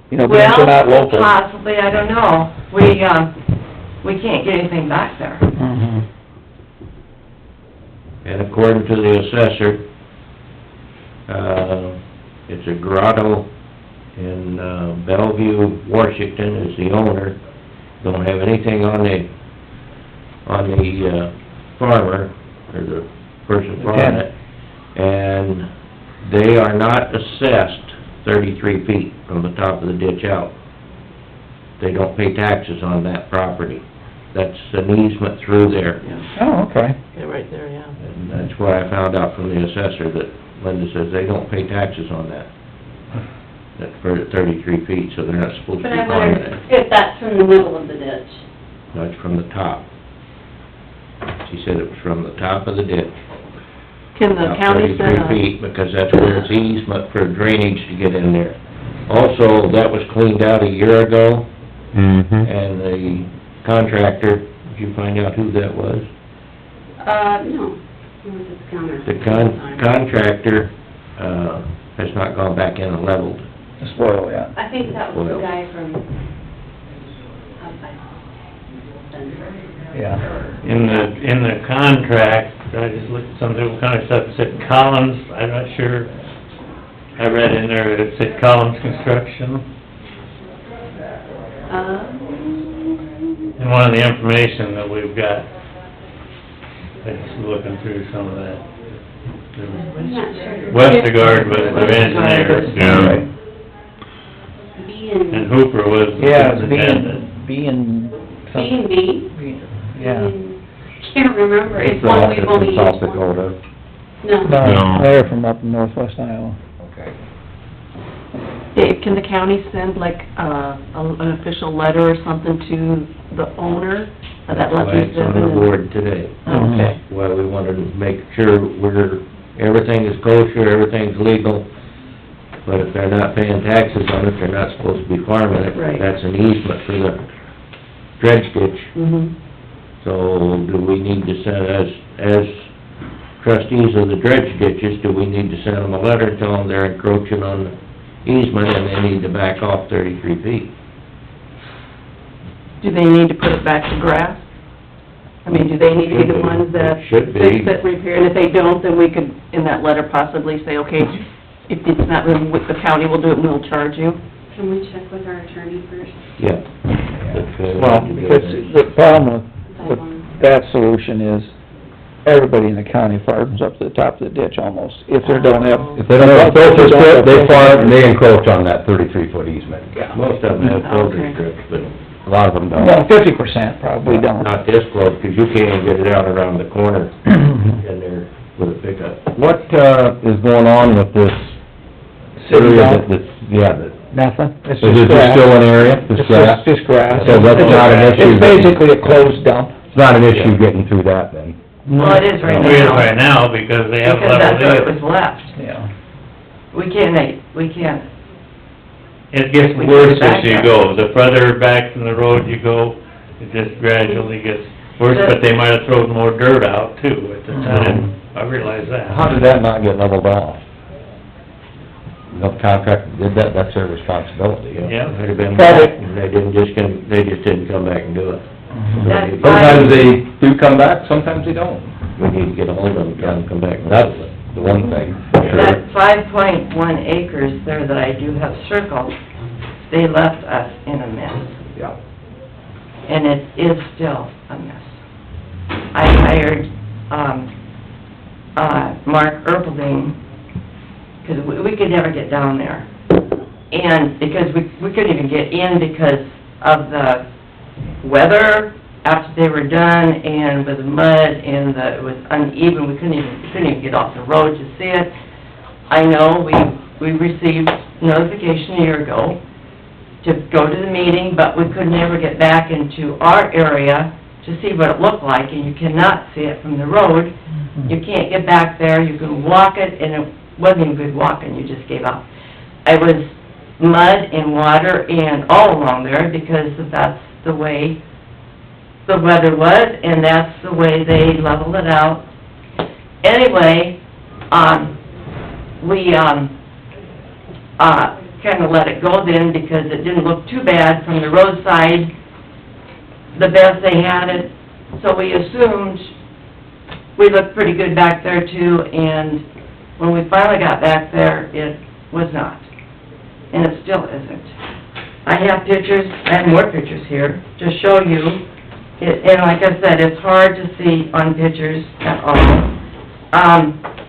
you know, because they're not Well, local. possibly, I don't know. We can't get anything back there. Mhm. And according to the assessor, it's a grotto in Bellevue, Washington is the owner. Don't have anything on the farmer, or the person farming it. And they are not assessed 33 feet from the top of the ditch out. They don't pay taxes on that property. That's an easement through there. Oh, okay. Yeah, right there, yeah. And that's what I found out from the assessor, that Linda says they don't pay taxes on that. That's for 33 feet, so they're not supposed to But be I farming wonder it. if that's from the middle of the ditch. No, it's from the top. She said it was from the top of the ditch. Can the About county send 33 feet, because that's where it's easement for drainage to get in there. Also, that was cleaned out a year ago, Mm-hmm. and the contractor, did you find out who that was? No. It was this counter. The contractor, has not gone back in and leveled. The spoil, yeah. I think that was the Oil. guy from outside. Yeah. In the contract, I just looked at some of the kind of stuff, it said Collins, I'm not sure, I read in there, it said Collins Construction. And one of the information that we've got, I was looking through some of that. I'm not sure. Westergaard was their engineer. Yeah. B and... And Hooper was the Yeah, it's superintendent. B and... B and B? Yeah. Can't remember, it's The one we've only from South used one. Dakota. No. No, they're from up in northwest Iowa. Okay. Dave, can the county send like, an official letter or something to the owner that lets them It's on the board today. Okay. Well, we wanted to make sure everything is kosher, everything's legal, but if they're not paying taxes on it, they're not supposed to be farming it. Right. That's an easement for the dredge ditch. Mm-hmm. So, do we need to send, as trustees of the dredge ditches, do we need to send them a letter telling them they're encroaching on the easement and they need to back off 33 feet? Do they need to put it back to grass? I mean, do they need to be the ones that Should be. fix it, repair, and if they don't, then we could, in that letter, possibly say, okay, if it's not, then the county will do it and we'll charge you? Can we check with our attorney first? Yeah. Well, because the problem with that solution is, everybody in the county farms up to the top of the ditch almost, if they don't have... If they don't have a filter strip, they farm, and they encroach on that 33-foot easement. Most of them have filter Okay. strips, but A lot of them don't. Well, 50% probably don't. not this close, 'cause you can't even get it out around the corner in there with a pickup. What, is going on with this area that's, that, Nothing? It's is just it just grass. still an area, It's just grass? just grass. So that's not an issue? It's basically a closed dump. It's not an issue getting through that then? Well, it is right It is now, right now, because they haven't because that's leveled where it it. was left. Yeah. We can't, It gets We worse can back as you up. go. The further back from the road you go, it just gradually gets worse, but they might have thrown more dirt out too at the time. I realize that. How did that not get leveled off? No contractor did that, that's their responsibility. Yeah. Might have been, Probably. and they just didn't come back and do it. That's Sometimes they do come back, sometimes they don't. We need to get a hold of them, tell them to come back and That's do it. the one thing. that 5.1 acres there that I do have circled, they left us in a mess, Yeah. and it is still a mess. I hired, Mark Erpelding, 'cause we could never get down there. And because we couldn't even get in because of the weather after they were done, and with the mud, and it was uneven, we couldn't even get off the road to see it. I know, we received notification a year ago to go to the meeting, but we could never get back into our area to see what it looked like, and you cannot see it from the road. You can't get back there, you can walk it, and it wasn't even good walking, you just gave up. It was mud and water and all along there, because that's the way the weather was, and that's the way they leveled it out. Anyway, we, kinda let it go then, because it didn't look too bad from the roadside, the best they had it, so we assumed we looked pretty good back there too, and when we finally got back there, it was not, and it still isn't. I have pictures, I have more pictures here to show you. And like I said, it's hard to see on pictures at all.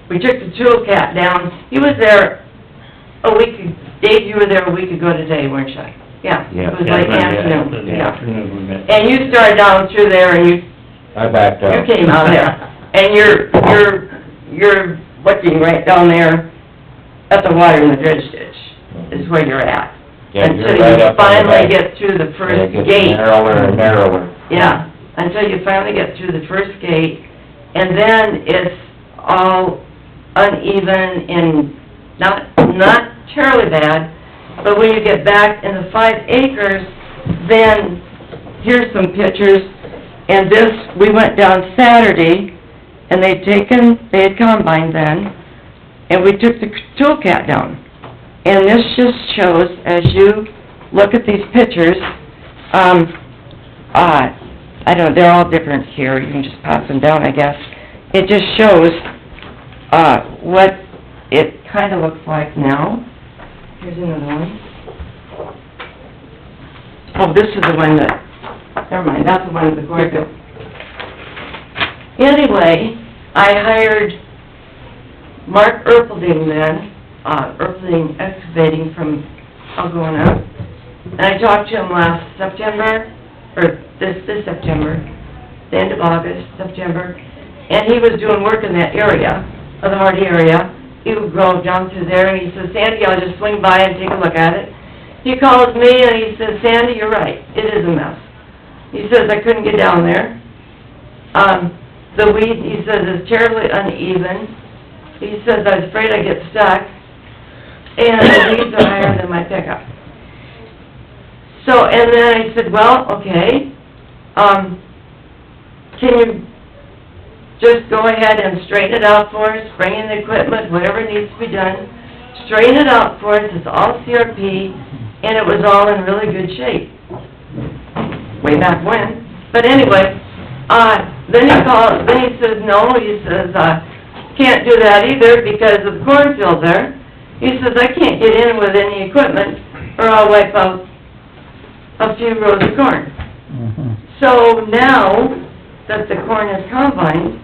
We took the tool cat down, he was there a week Dave, you were there a week ago today, weren't you? Yeah. Yeah. It was late afternoon, In the yeah. afternoon we met. And you started down through there and you I backed up. You came out there, and you're looking right down there at the water in the dredge ditch, is where you're at. Yeah, you're Until right you up on the finally bank. get through the And first it gets gate. narrower and narrower. Yeah, until you finally get through the first gate, and then it's all uneven and not terribly bad, but when you get back in the 5 acres, then here's some pictures, and this, we went down Saturday, and they had combined then, and we took the tool cat down. And this just shows, as you look at these pictures, I don't, they're all different here, you can just pass them down, I guess. It just shows, what it kinda looks like now. Here's another one. Oh, this is the one that, never mind, that's the one with the gorgeous. Anyway, I hired Mark Erpelding then, Erpelding Excavating from Algona, and I talked to him last September, or this September, the end of August, September, and he was doing work in that area, of the Hardy area. He would go down through there, and he says, Sandy, I'll just swing by and take a look at it. He calls me and he says, Sandy, you're right, it is a mess. He says, I couldn't get down there. The weed, he says, is terribly uneven. He says, I was afraid I'd get stuck, and the weeds are higher than my pickup. So, and then I said, well, okay, can you just go ahead and straighten it out for us, bring in the equipment, whatever needs to be done, straighten it out for us, it's all CRP, and it was all in really good shape. Way back when. But anyway, then he says, no, he says, can't do that either because of the cornfield there. He says, I can't get in with any equipment or I'll wipe out a few rows of corn. So now that the corn is combined,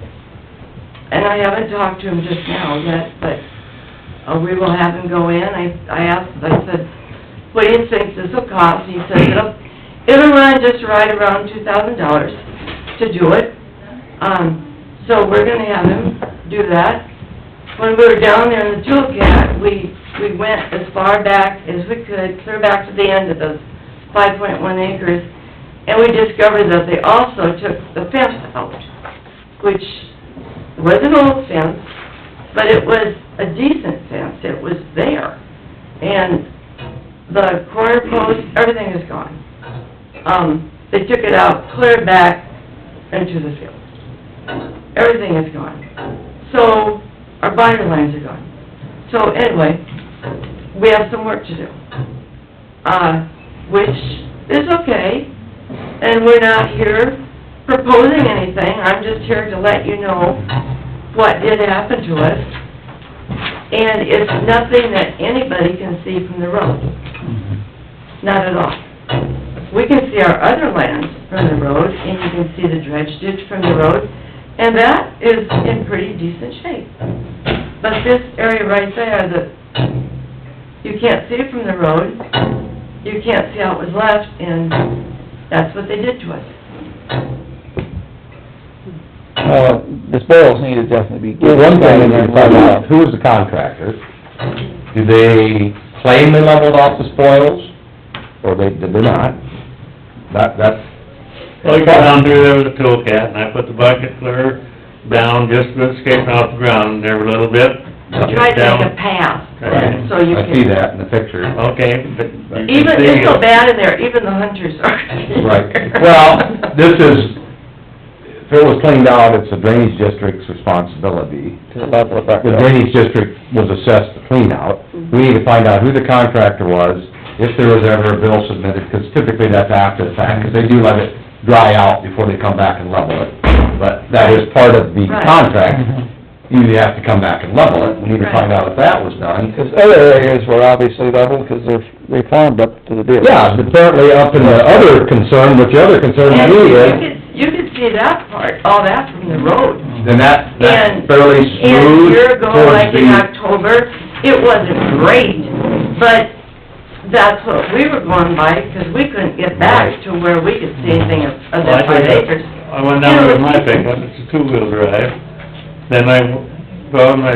and I haven't talked to him just now yet, but we will have him go in. I asked, I said, what do you think this will cost? He said, it'll run just right around $2,000 to do it. So we're gonna have him do that. When we were down there in the tool cat, we went as far back as we could, clear back to the end of those 5.1 acres, and we discovered that they also took the fence out, which was an old fence, but it was a decent fence, it was there. And the corner post, everything is gone. They took it out, clear back into the field. Everything is gone. So, our binder lines are gone. So anyway, we have some work to do, which is okay, and we're not here proposing anything, I'm just here to let you know what did happen to us, and it's nothing that anybody can see from the road, not at all. We can see our other land from the road, and you can see the dredge ditch from the road, and that is in pretty decent shape. But this area right there, you can't see it from the road, you can't see how it was left, and that's what they did to us. The spoils need to definitely be... Well, one thing is to find out, who is the contractor? Do they claim they leveled off the spoils, or did they not? That's... Well, you go down through there with a tool cat, and I put the bucket clear down, just escaping off the ground there a little bit. Try to make a path, Right. so you can... I see that in the picture. Okay, but you can Even, see it's so it. bad in there, even the hunters are... Right. Well, this is, if it was cleaned out, it's the drainage district's responsibility. To level it back The up. drainage district was assessed to clean out. We need to find out who the contractor was, if there was ever a bill submitted, because typically that's after the fact, because they do let it dry out before they come back and level it. But that is part of the Right. contract. You have to come back and level it. We need to find out if that was done. Because other areas were obviously level, because they farmed up to the ditch. Yeah, but apparently up in the other concern, which the other concern to And me is, you could see that part, all that from the road. then that's And- fairly And a smooth year ago, towards like in the... October, it wasn't great, but that's what we were going by, because we couldn't get back to where we could see anything of Well, that 5 acres. I went down there with my pickup, it's a two-wheel drive. Then I brought my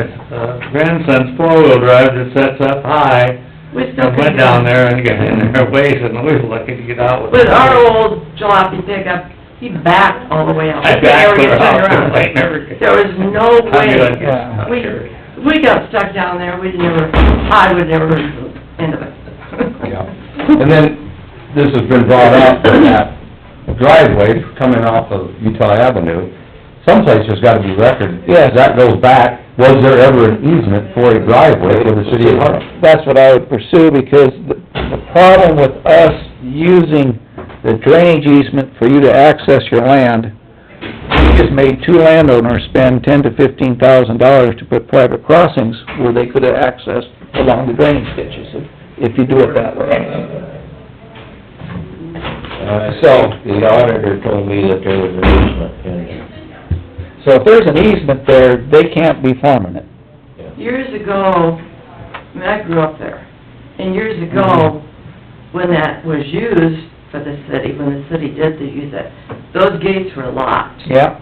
grandson's four-wheel drive that sets up high. We still I went down there and got in there ways, and we was lucky to get out with it. With our old jalopy pickup, he backed all the way out. I backed We her never out, could turn around. I never could. There was no way. Yeah. We got stuck down there, I would never heard the end of it. Yeah. And then, this has been brought up, that driveway coming off of Utah Avenue, someplace there's gotta be record. Yes. That goes back, was there ever an easement for a driveway for the city of Humboldt? That's what I would pursue, because the problem with us using the drainage easement for you to access your land, we just made two landowners spend $10,000 to $15,000 to put private crossings where they could have accessed along the drainage ditches, if you do it that way. The auditor told me that there was an easement in there. So if there's an easement there, they can't be farming it. Years ago, I mean, I grew up there, and years ago, when that was used for the city, when the city did use it, those gates were locked. Yeah.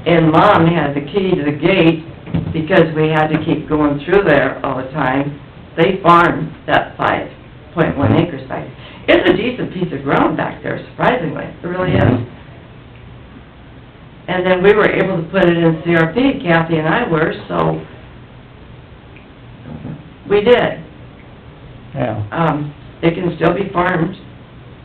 And Mom had the key to the gate, because we had to keep going through there all the time. They farmed that 5.1 acres back. It's a decent piece of ground back there, surprisingly, it really is. And then we were able to put it in CRP, Kathy and I were, so we did. Yeah. It can still be farmed,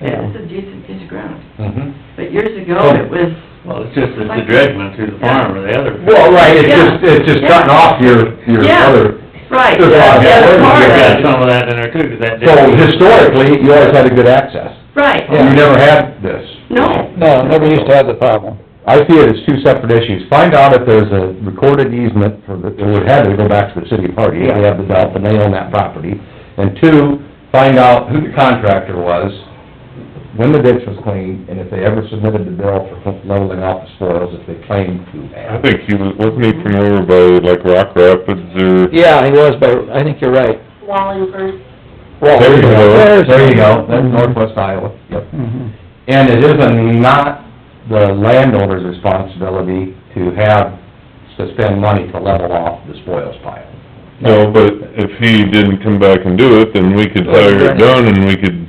Yeah. it's a decent piece of ground. Mhm. But years ago, it was, Well, it's just that the dredge went through the farm or the other. Well, right, Yeah. it's just cutting off your Yeah. other... right, There's a lot of the other that. part We of got it. some of that in there too, 'cause that. So historically, you always had a good access. Right, Yeah. You never had this. no, No, never used to have the problem. I see it as two separate issues. Find out if there's a recorded easement for the, it would have to go back to the city of Hardy, if they have the dump and they own that property. And two, find out who the contractor was, when the ditch was cleaned, and if they ever submitted the bill for leveling off the spoils, if they claimed to I have. think he was, wasn't he from over by, like, Rock Rapids or... Yeah, he was, but I think you're right. Wallingford. Well, There you go. There you go, that's northwest Iowa, yep. Mhm. And it isn't not the landowner's responsibility to have, to spend money to level off the spoils pile. No, but if he didn't come back and do it, then we could hire it done and we could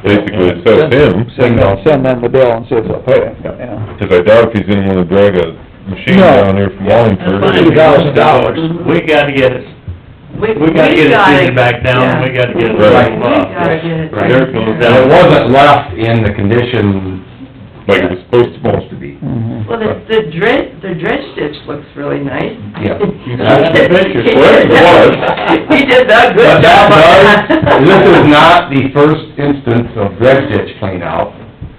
basically assess him. Send them the bill and see if they'll pay it, yeah. Because I doubt if he's gonna wanna drag a machine No. down there from Wallingford. $2,000. We gotta get it, we gotta get it seated back down, we gotta get it Right. leveled we off. gotta get it. Dirt goes And down. it wasn't left in the condition Like it was supposed to be. be. Mhm. Well, the dredge ditch looks really nice. Yeah. That's the picture. Well, it was. He did that good But job on that that. does, this is not the first instance of dredge ditch clean out,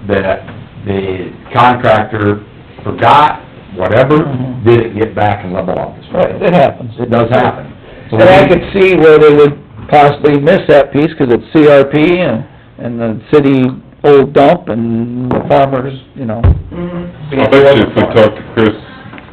that the contractor forgot, whatever, Mhm. didn't get back and level off the Right, spoils. it happens. It does happen. So And I could see where they would possibly miss that piece, 'cause it's CRP and the city old dump and the farmers, you know. Mhm. I bet you if we talked to Chris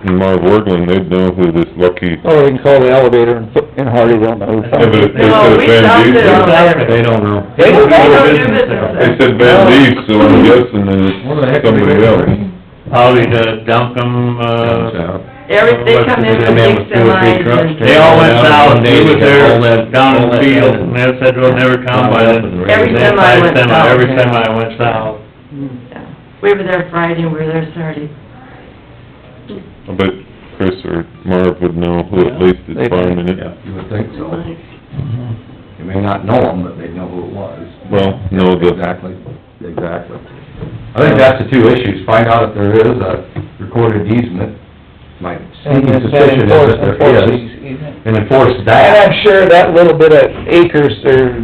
and Marv Orgland, they'd know who this lucky... Or we can call the elevator in Hardy, they'll know. Yeah, but if they No, said we Van stopped Dees, it on there. They don't know. They don't They don't do business business they there. said Van Dees, so I'm guessing that Well, the it's heck are they somebody waiting else. for? Probably to dump them, They come in with big semis They all went Down south, one day, he was they got all there, that- down all in the that field, down. and they said they'll never come by then. Every They had semi five went semi, south. every semi went south. Yeah. We were there Friday and we were there Saturday. I bet Chris or Marv would know who at least is farming it. You would think so. Mhm. You may not know them, but they'd know who it was. Well, know the... Exactly, exactly. I think that's the two issues, find out if there is a recorded easement, my And sneaking then suspicion is enforce that there is, these. and enforce And that. I'm sure that little bit of acres or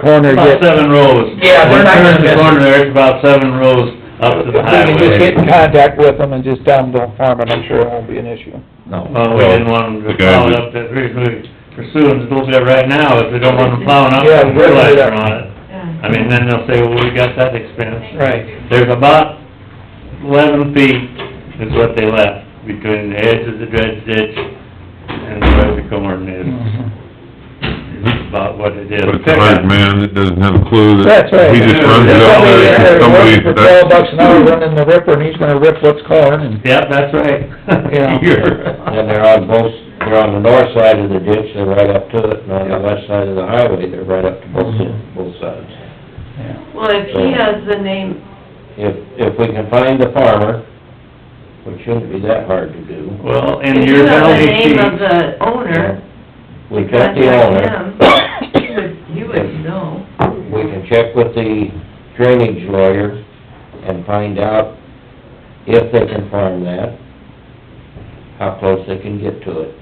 corner About gets... 7 rows. Yeah, they're not gonna Turn the miss corner there, it's about 7 rows up to the If we can just get in highway. contact with them and just tell them don't farm it, I'm sure it won't be an issue. No. Well, we didn't want them The to guy plow it that- up that reason we pursuing a little bit right now, if they don't want them plowing up, Yeah, put fertilizer yeah. on it. Yeah. I mean, then they'll say, well, we got that expense. Right. There's about 11 feet is what they left between the edge of the dredge ditch and where the corn is. Mhm. about what it is. But it's a hired man that doesn't have a clue that... That's right. He just runs it out there, and somebody... For $12 an hour running the ripper, and he's gonna rip what's called, and... Yep, that's right. Yeah. And they're on the north side of the ditch, they're right up to it, and on the west side of the highway, they're right up to both sides. Well, if he has the name, If we can find the farmer, which shouldn't be that hard to do, Well, if and you your have the penalty name of sheet, the owner, we check the owner. contact him, you would know. We can check with the drainage lawyer and find out if they can farm that, how close they can get to it.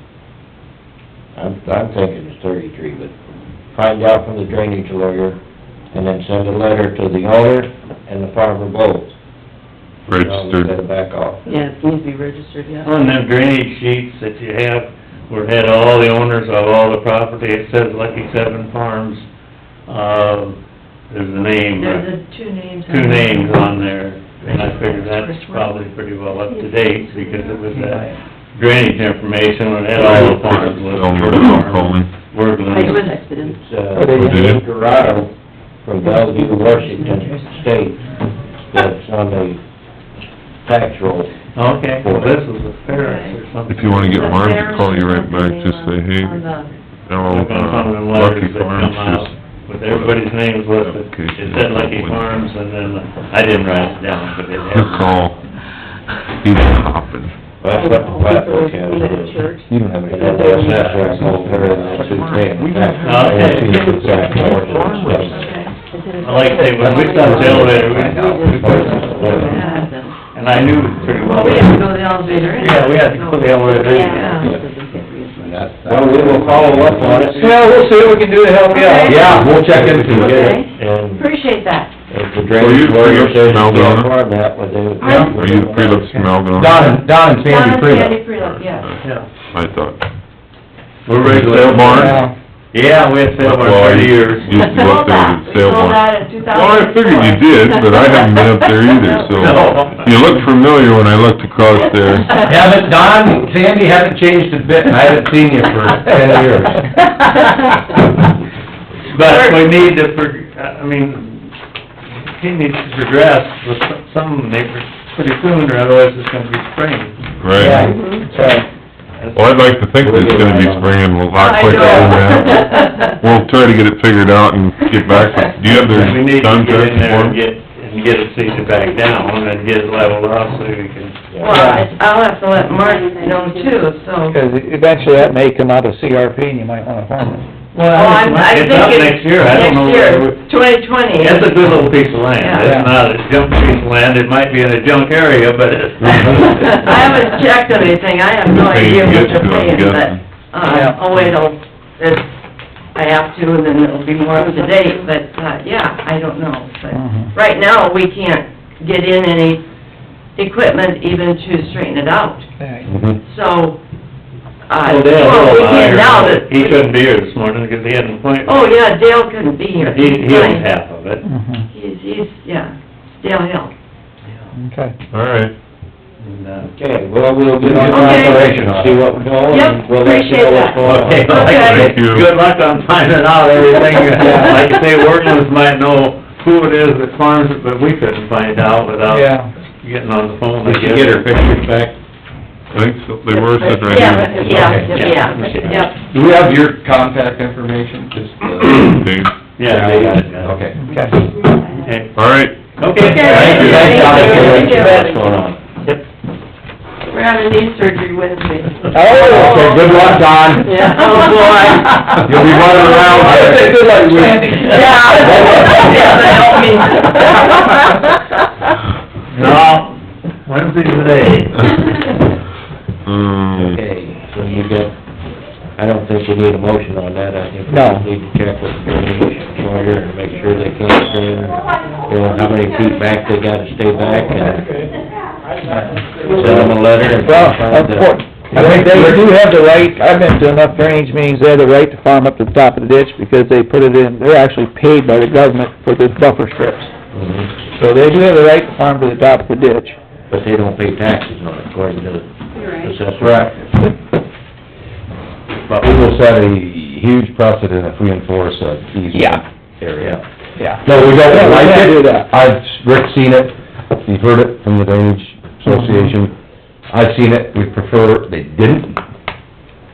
I'm thinking it's 33, but find out from the drainage lawyer, and then send a letter to the owner and the farmer both. Registered. Instead of back off. Yeah, it needs to be registered, yeah. on them drainage sheets that you have, where it had all the owners of all the property, it says Lucky Seven Farms, there's a name. There's two names. Two names on there, and I figured that's probably pretty well up to date, because it was that drainage information, when it had all the farms listed. I was texted him. It's, Dorado from Bellevue, Washington State, that's on the tax roll. Okay, well, this was a Ferris or something. If you wanna get Mark to call you right back, just say, hey, hello, Look on some of them Lucky letters that Farms come out, just... with everybody's names listed. It said Lucky Farms, and then, I didn't write it down, but it had... He'll call, he's hopping. That's what the Flatbush has, is, You don't have any... that's where it's all better than that two thing. I like to say, when we started the elevator, we and I knew pretty well. We had to go to the elevator in. Yeah, we had to go to the elevator in. Yeah. Well, we will follow up on it. Yeah, we'll see what we can do to help you out. Okay. Yeah, we'll check into it. Okay. And Appreciate that. if the drainage lawyer says you can't farm that, well, they... Are you the Prelux from Algonquin? Don and Sandy Sandy Freeland. Freeland, yes. Yeah. I thought. We're ready to Sale barn? Yeah. Yeah, we had sale barn 30 years. Used to go up there to the We sale sold barn. that in 2007. Well, I figured you did, but I haven't been up there either, so... No. You looked familiar when I looked across there. Haven't, Don, Sandy haven't changed a bit, and I haven't seen you for 10 years. But we need to, I mean, he needs to progress with some neighbors pretty soon, or otherwise it's gonna be spring. Right. That's right. Well, I'd like to think that it's gonna be springing a lot quicker than that. We'll try to get it figured out and get back. Do you have their We need to get contract in there form? and get it seated back down, and get it leveled off so we can... Well, I'll have to let Mark know too, so. Because eventually that may come out of CRP, and you might wanna farm it. Oh, I'm It's up thinking next year, I don't know. Next year, 2020. It's a good little piece of land, Yeah. it's not a junk piece of land, it might be in a junk area, but it's... I haven't checked anything, I have no idea what they're paying, but, I'll wait till, if I have to, and then it'll be more up to date, but, yeah, I don't know. But right now, we can't get in any equipment even to straighten it out, so, Oh, Dale, well, we can now that... he couldn't be here this morning because he had an appointment. Oh, yeah, Dale couldn't be here. He owns half of it. He's, yeah, Dale Hill. Okay. All right. And, Okay, well, we'll get on the Okay. operation, see what we're doing, Yep, and we'll let you appreciate know that. what's going on. Okay, Thank you. good luck on finding out everything. Like you say, Workman's might know who it is that farms it, but we couldn't find out without Yeah. getting on the phone. Did you get her pictures back? I think so, they were sitting right here. Yeah. Do we have your contact information, just, Dave. Yeah, they got it. Okay. Okay. Okay. All right. Okay. Thank you. Thanks, Don, Thank you. Thank you. What's going on? We're having knee surgery Wednesday. Oh, okay, good luck, Don. Yeah, oh, boy. You'll be running around there. Good luck, Sandy. Yeah, help me. No, Wednesday today. Okay, so you got, I don't think we need a motion on that, I think we No. just need to check with the drainage lawyer and make sure they can't drain, you know, how many feet back they gotta stay back, and send them a letter and Well, find of course, I think they do have the right, I've been to enough drainage meetings, they have the right to farm up to the top of the ditch, because they put it in, they're actually paid by the government for the buffer strips. Mhm. So they do have the right to farm to the top of the ditch. But they don't pay taxes on it, according to the assessor. Correct. But we will set a huge precedent if we enforce a easement Yeah. area. Yeah. No, we don't like We can't it. do that. Rick's seen it, you've heard it from the Drainage Association. I've seen it, we prefer they didn't,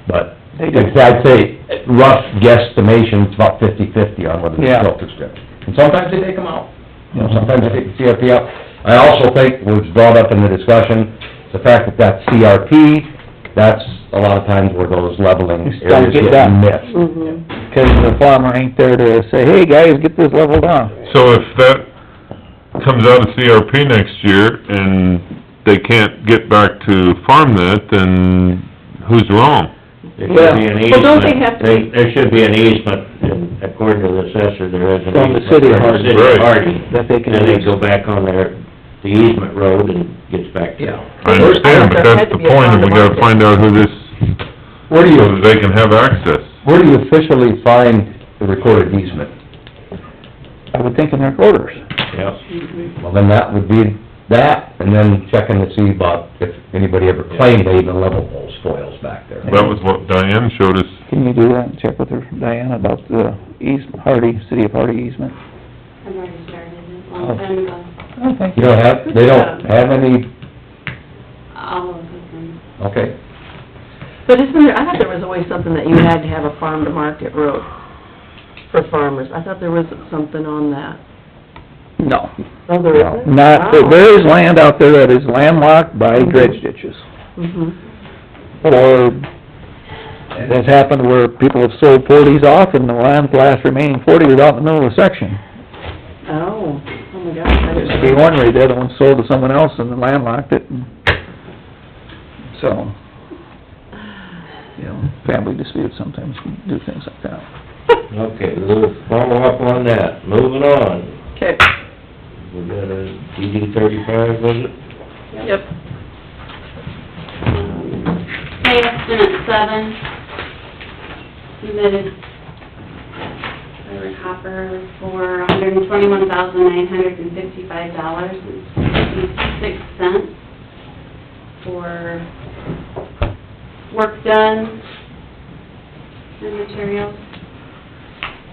but They do. I'd say rough guesstimation, it's about 50/50 on whether the Yeah. filter strip. And sometimes they take them out, you know, sometimes they take the CRP out. I also think, was brought up in the discussion, the fact that that's CRP, that's a lot of times where those leveling Just don't areas get get done. missed. Mhm. Because the farmer ain't there to say, hey, guys, get this leveled off. So if that comes out of CRP next year and they can't get back to farm that, then who's wrong? There should be an Well, easement. don't they have to- There should be an easement, and according to the assessor, there is an From the easement. city of from Hardy. the city of Right. Hardy. That they can And they use. go back on the easement road and gets back to. Yeah. I understand, but There that's had to the be a point, and we farm to gotta find out who this, Where do so you, that they can have access. where do you officially find the recorded easement? I would think in their orders. Yeah. Well, then that would be that, and then checking to see about if anybody ever claimed they even leveled those spoils back there. That was what Diane showed us. Can you do that and check with her, Diane, about the Hardy, City of Hardy easement? I've already started it, a long time ago. Oh, thank You don't have, they don't have any, I'll look at them. okay. But isn't there, I thought there was always something that you had to have a farm-to-market road for farmers. I thought there was something on that. No, Oh, there isn't? not, Oh. there is land out there that is landlocked by dredge ditches. Mhm. Or, it has happened where people have sold 40s off and the last remaining 40 was out in the middle of the section. Oh, oh my gosh. I Used to didn't be know. one right there, the one sold to someone else and then landlocked it, and so, you know, family disputes sometimes do things like that. Okay, we'll follow up on that. Moving on. Okay, We got a DD 35, was it? yep. Pay estimate 7, submitted by Rick Hopper for $121,955.56 for work done and materials.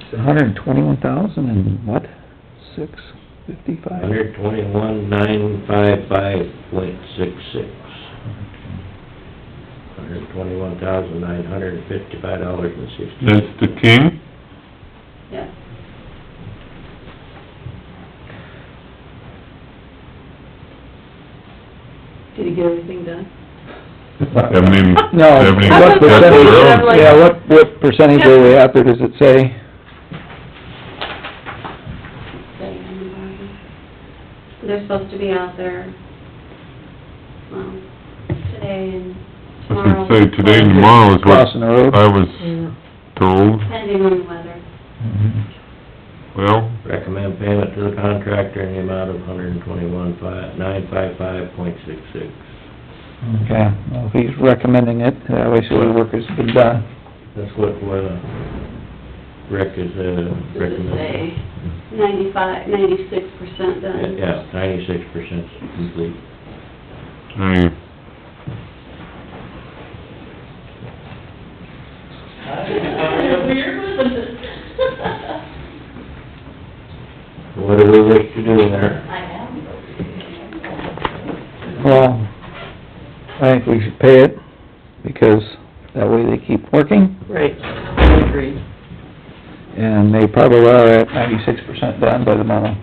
It's 121,000 and what? 655? 121,955.66. $121,955.60. That's the King? Yes. Did he get everything done? Haven't even, No, haven't even what got the percentage, road. yeah, what percentage are we at there, does it say? They're supposed to be out there, today and I tomorrow. was gonna say, today and tomorrow is what Crossing the road? I was told. Depending on the weather. Well, Recommend payment to the contractor in the amount of $121,955.66. Okay, well, if he's recommending it, obviously the work has been done. That's what, Rick is, Does it recommending. say 96% done? Yeah, 96% complete. I, What do we wish to do there? Well, I think we should pay it, because that way they keep working, Right, I agree. and they probably are at 96% done by the amount of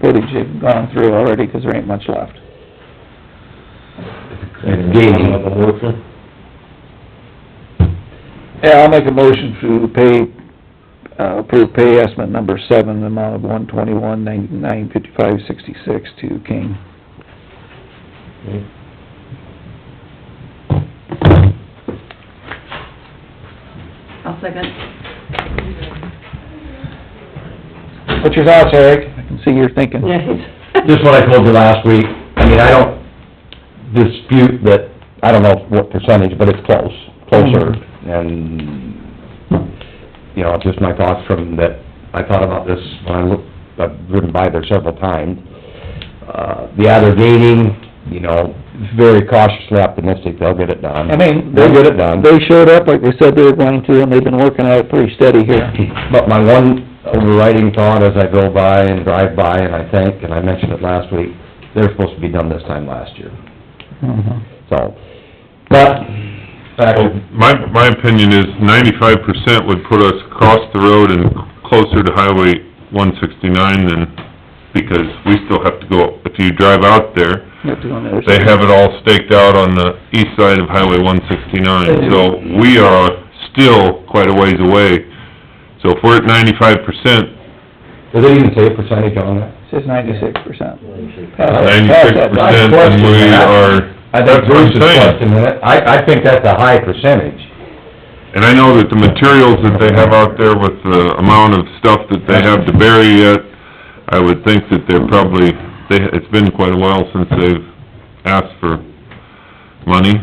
footage they've gone through already, 'cause there ain't much left. It's gaining. Have a motion? Yeah, I'll make a motion to pay, approve pay estimate number 7, the amount of $121,955.66 to King. Okay. I'll second. What's your thoughts, Eric? I can see you're thinking. Yeah, he's... Just what I told you last week, I mean, I don't dispute that, I don't know what percentage, but it's closer, and, you know, just my thoughts from that, I thought about this when I looked, I've driven by there several times. Yeah, they're gaining, you know, very cautiously optimistic they'll get it done. I mean, They'll get it done. they showed up like they said they were going to, and they've been working at it pretty steady here. But my one overriding thought as I go by and drive by, and I think, and I mentioned it last week, they're supposed to be done this time last year, Mhm. so. But, Well, my opinion is 95% would put us across the road and closer to Highway 169 than, because we still have to go, if you drive out there, You have to go on the other they side. have it all staked out on the east side of Highway 169, so we are still quite a ways away. So if we're at 95%, does it even say percentage on that? It says 96%. 96%, then we are, I that's think what I'm Bruce's saying. question, I think that's a high percentage. And I know that the materials that they have out there with the amount of stuff that they have to bury yet, I would think that they're probably, it's been quite a while since they've asked for money.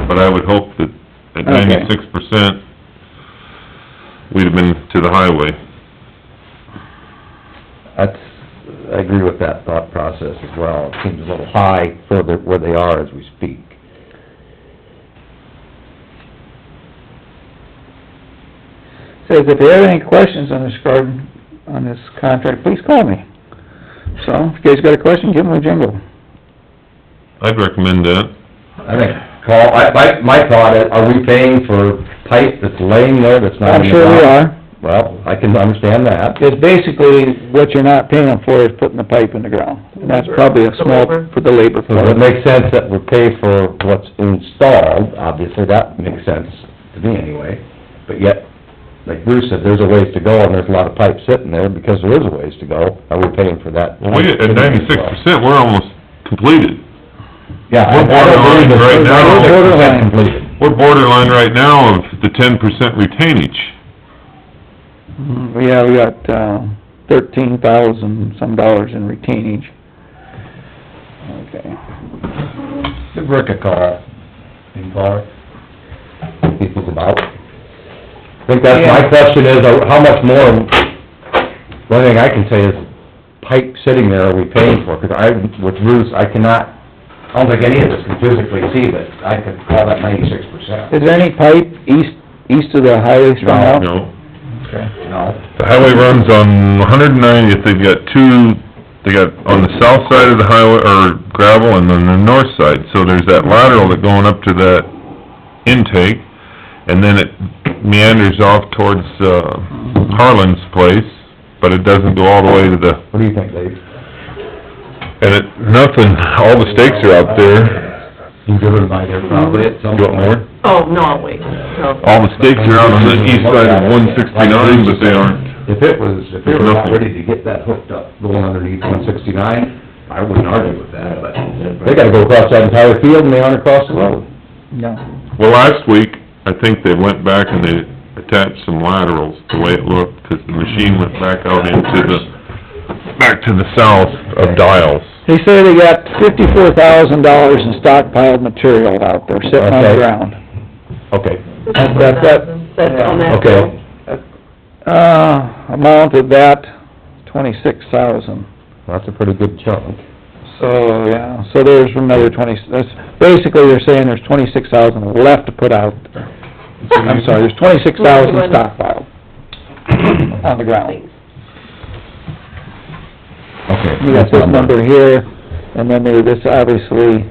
But I would hope that at Okay. 96%, we'd have been to the highway. I agree with that thought process as well. It seems a little high for where they are as we speak. Says if you have any questions on this contract, please call me. So, if you guys got a question, give them a jingle. I'd recommend that. I think, Carl, my thought is, are we paying for pipe that's laying there that's not I'm in the sure we ground? are. Well, I can understand that. Because basically, what you're not paying them for is putting the pipe in the ground. And that's probably a small, for the labor So part. it makes sense that we pay for what's installed, obviously, that makes sense to me anyway. But yet, like Bruce said, there's a ways to go, and there's a lot of pipe sitting there, because there is a ways to go. Are we paying for that? Well, we, at 96%, we're almost completed. Yeah. We're borderline right now. We're borderline completed. We're borderline right now of the 10% retainage. Yeah, we got, $13,000 dollars in retainage. Okay. Give Rick a call. In car. See if he's about. I think that's, my question is, how much more, one thing I can say is, pipe sitting there are we paying for? Because with Bruce, I don't think any of us can physically see that I could call that 96%. Is there any pipe east of the highway strung out? No. Okay. No. The highway runs on 190th, they've got they got on the south side of the highway, or gravel, and then the north side. So there's that lateral that going up to that intake, and then it meanders off towards, Harlan's place, but it doesn't go all the way to the, What do you think, Dave? and nothing, all the stakes are out there. You've driven by there probably at some You want more? Oh, no, I'll wait, no. All the stakes are out on the east side of 169, but they aren't. If they were not ready to get that hooked up, going underneath 169, I wouldn't argue with that, but they gotta go across that entire field and they aren't across the road. No. Well, last week, I think they went back and they attached some laterals, the way it looked, 'cause the machine went back out back to the south of Dials. They say they got $54,000 in stockpiled material out there sitting on the Okay. ground. Okay. That's on that. Okay. Amount of that, 26,000. That's a pretty good chunk. So, yeah, so there's another basically they're saying there's 26,000 left to put out there. I'm sorry, there's 26,000 stockpiled on the ground. Okay. We got this number here, and then this obviously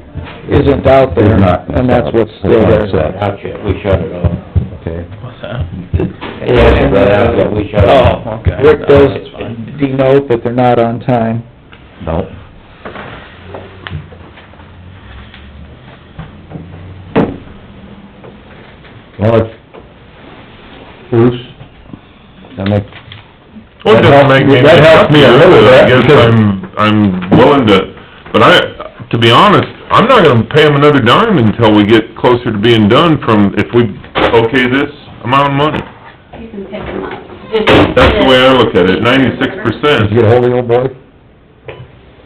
isn't out there, and that's what's still there. Not yet, we shut it off. Okay. What's that? Yeah, but we shut it off. Oh, okay. Rick No, does that's fine. denote that they're not on time. No. Well, it's, Bruce, that make, Well, it doesn't make me... That helps me a little bit, I guess because- I'm willing to, but to be honest, I'm not gonna pay them another dime until we get closer to being done if we okay this amount of money. You can pick them up. That's the way I look at it, 96%. did you get ahold of the old boy?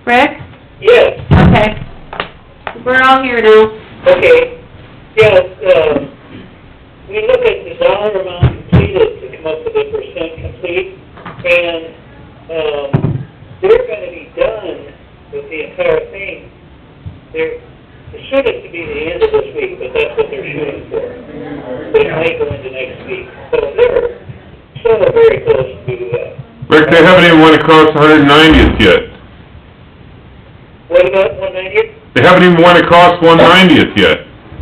Rick? Yes, Okay. We're all here now. okay, yes, we look at the dollar amount completed to come up with a percent complete, and, they're gonna be done with the entire thing. They're very close to, Rick, they haven't even went across 190th yet. what about 190th? They haven't even went across 190th yet,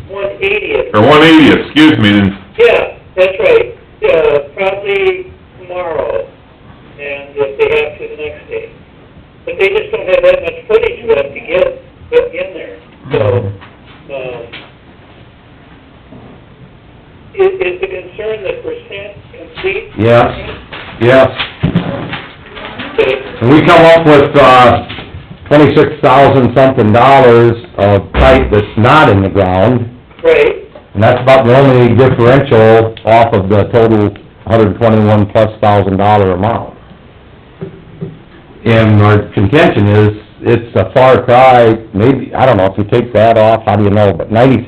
180th. or 180th, excuse me. Yeah, that's right. Probably tomorrow, and if they have to, the next day. But they just don't have that much footage left to get in there. So, is the concern the percent complete? Yes, yes. Okay. And we come up with, $26,000 something of pipe that's not in the ground, Right, and that's about the only differential off of the total $121,000+ amount. And our contention is, it's a far cry, maybe, I don't know, if you take that off, how do you know, but 96%, I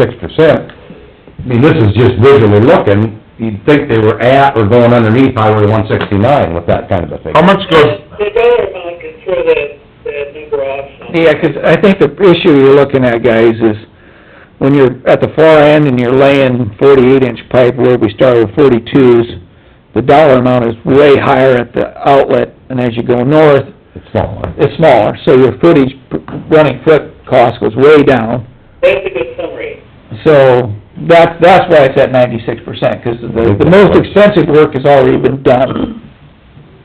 mean, this is just visually looking, you'd think they were at or going underneath Highway 169 with that kind of a thing. How much goes, the dollar amount can throw that number off some. Yeah, 'cause I think the issue you're looking at, guys, is when you're at the far end and you're laying 48-inch pipe where we started with 42s, the dollar amount is way higher at the outlet, and as you go north, It's smaller. it's smaller, so your footage, running foot cost goes way down. That's a good summary. So, that's why it's at 96%, 'cause the most expensive work has already been done.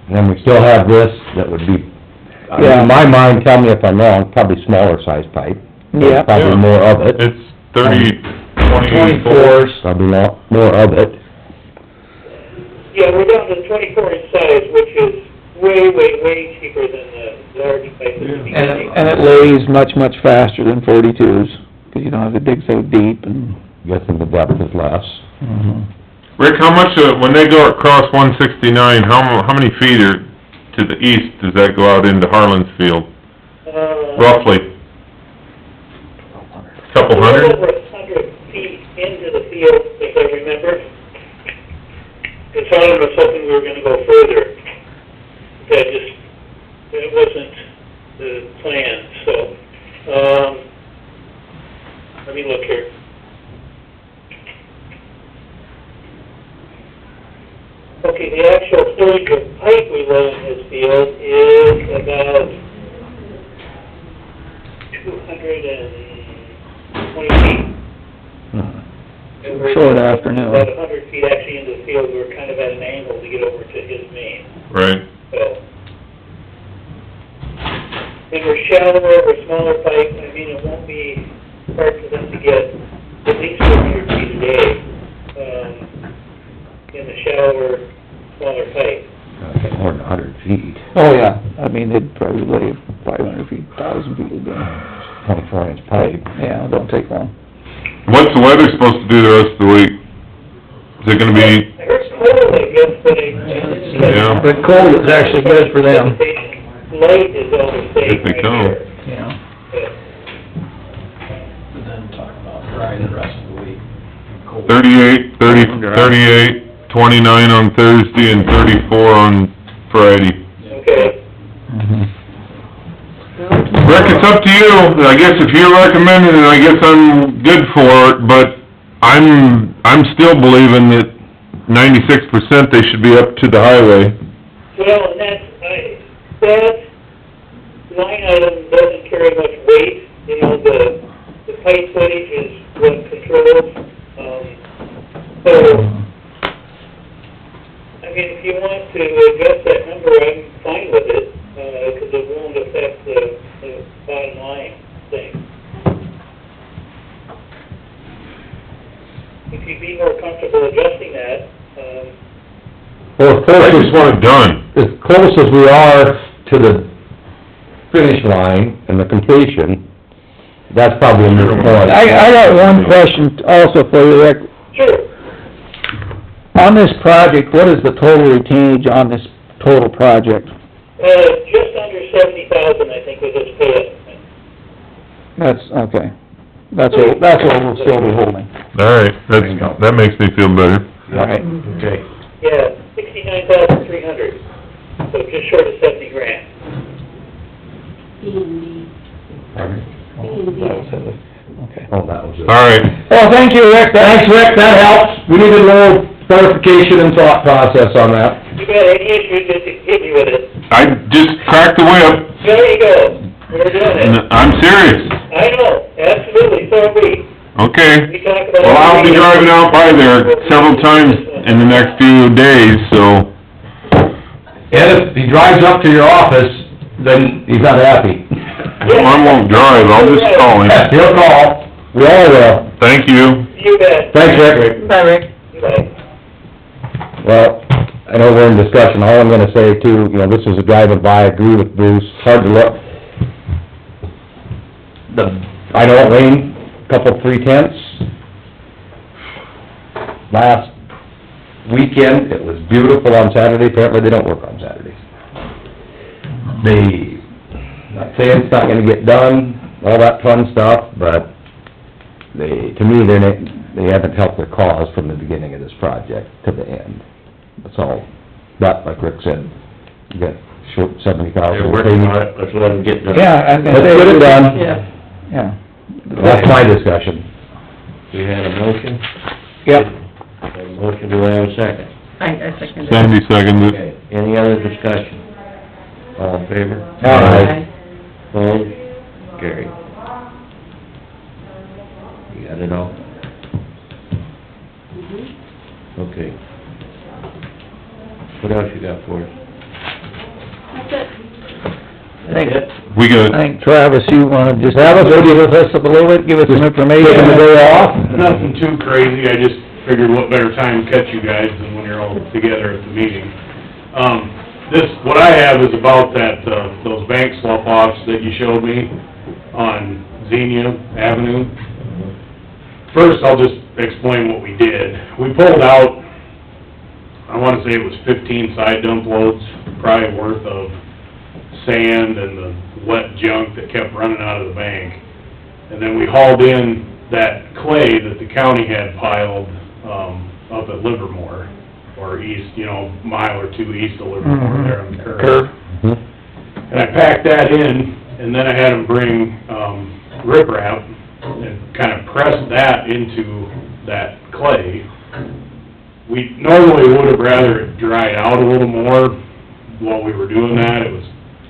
And then we still have this that would be, Yeah. in my mind, tell me if I'm wrong, probably smaller size pipe. Yeah. Probably more of it. it's 24. 24s. Probably more of it. Yeah, we're down to 24-inch size, which is way cheaper than the large pipe at the beginning. And it lays much faster than 42s, 'cause you don't have to dig so deep and... Guessing the depth is less. Rick, how much, when they go across 169, how many feet are to the east does that go out into Harlan's Field? Roughly? Couple A little hundred? over 100 feet into the field, if I remember. Because Harlan was hoping we were gonna go further. That wasn't the plan, so, let me look here. Okay, the actual footage of pipe we lay in this field is about 220 feet. And we're Short afternoon. About 100 feet actually into the field, we're kind of at an angle to get over to his main, Right. so. And we're shallower, or smaller pipe, I mean, it won't be hard for them to get at least 400 feet a day, in the shallower, smaller pipe. More than 100 feet. Oh, yeah, I mean, they'd probably lay 500 feet, 1,000 feet a day. 24-inch pipe. Yeah, it don't take long. What's the weather supposed to do the rest of the week? Is it gonna be, I heard cold, I guess, but Yeah. But cold is actually good for them. Light is all they're saying If they right come. here. Yeah. And then talk about dry the rest of the week. Cold. 38, 29 on Thursday, and 34 on Friday. Okay. Rick, it's up to you. I guess if you're recommending it, I guess I'm good for it, but I'm still believing that 96% they should be up to the highway. Well, and that line item doesn't carry much weight, you know, the pipe footage is what controls, so, I mean, if you want to adjust that number, I'm fine with it, 'cause it won't affect the bottom line thing. If you'd be more comfortable adjusting that, Well, I just want it done. as close as we are to the finish line and the completion, that's probably a moot point. I got one question also for you, Rick. sure. On this project, what is the total retainage on this total project? Just under 70,000, I think, was his pay estimate. That's, okay. That's what we'll still be holding. All right, that makes me feel better. All right. Okay. Yeah, 69,300, so just short of 70 grand. Okay. Oh, that was it. All right, Well, thank you, Rick. Thanks, Rick, that helps. We need a little clarification and thought process on that. you got any issues, just hit me with it. I just cracked the whip, There you go, we're doing and it. I'm serious. I know, absolutely, so are we. Okay. We talk about... Well, I'll be driving out by there several times in the next few days, so... And if he drives up to your office, then he's not happy. I won't drive, I'll just call him. He'll call, we all will. Thank you. You bet. Thanks, Rick. Bye, Rick. Bye. Well, I know we're in discussion, all I'm gonna say too, you know, this was a driving by, I agree with Bruce, hard to look. I know it rained, couple 3/10. Last weekend, it was beautiful on Saturday, apparently they don't work on Saturdays. Not saying it's not gonna get done, all that fun stuff, but to me, they haven't helped their cause from the beginning of this project to the end. That's all. But, like Rick said, you got short 70,000. They're working on it, let's let them get done. Yeah, I mean, Let's get it done. yeah. That's my discussion. We had a motion? Yep. Have a motion, do I have a second? I second it. Sandy seconded it. Okay, any other discussion? All in favor? Aye. Opposed? Carried. You got it all? Okay. What else you got for us? I think, We got, I think, Travis, you wanna just... Travis, would you lift us up a little bit, give us some information? Taking the day off? Nothing too crazy, I just figured what better time to catch you guys than when you're all together at the meeting. What I have is about that, those bank slough-offs that you showed me on Xenia Avenue. First, I'll just explain what we did. We pulled out, I wanna say it was 15 side dump loads, probably worth of sand and the wet junk that kept running out of the bank. And then we hauled in that clay that the county had piled, up at Livermore, or east, mile or two east of Livermore, there on the curve. And I packed that in, and then I had them bring, riprap and kind of press that into that clay. We normally would have rather it dried out a little more while we were doing that. It was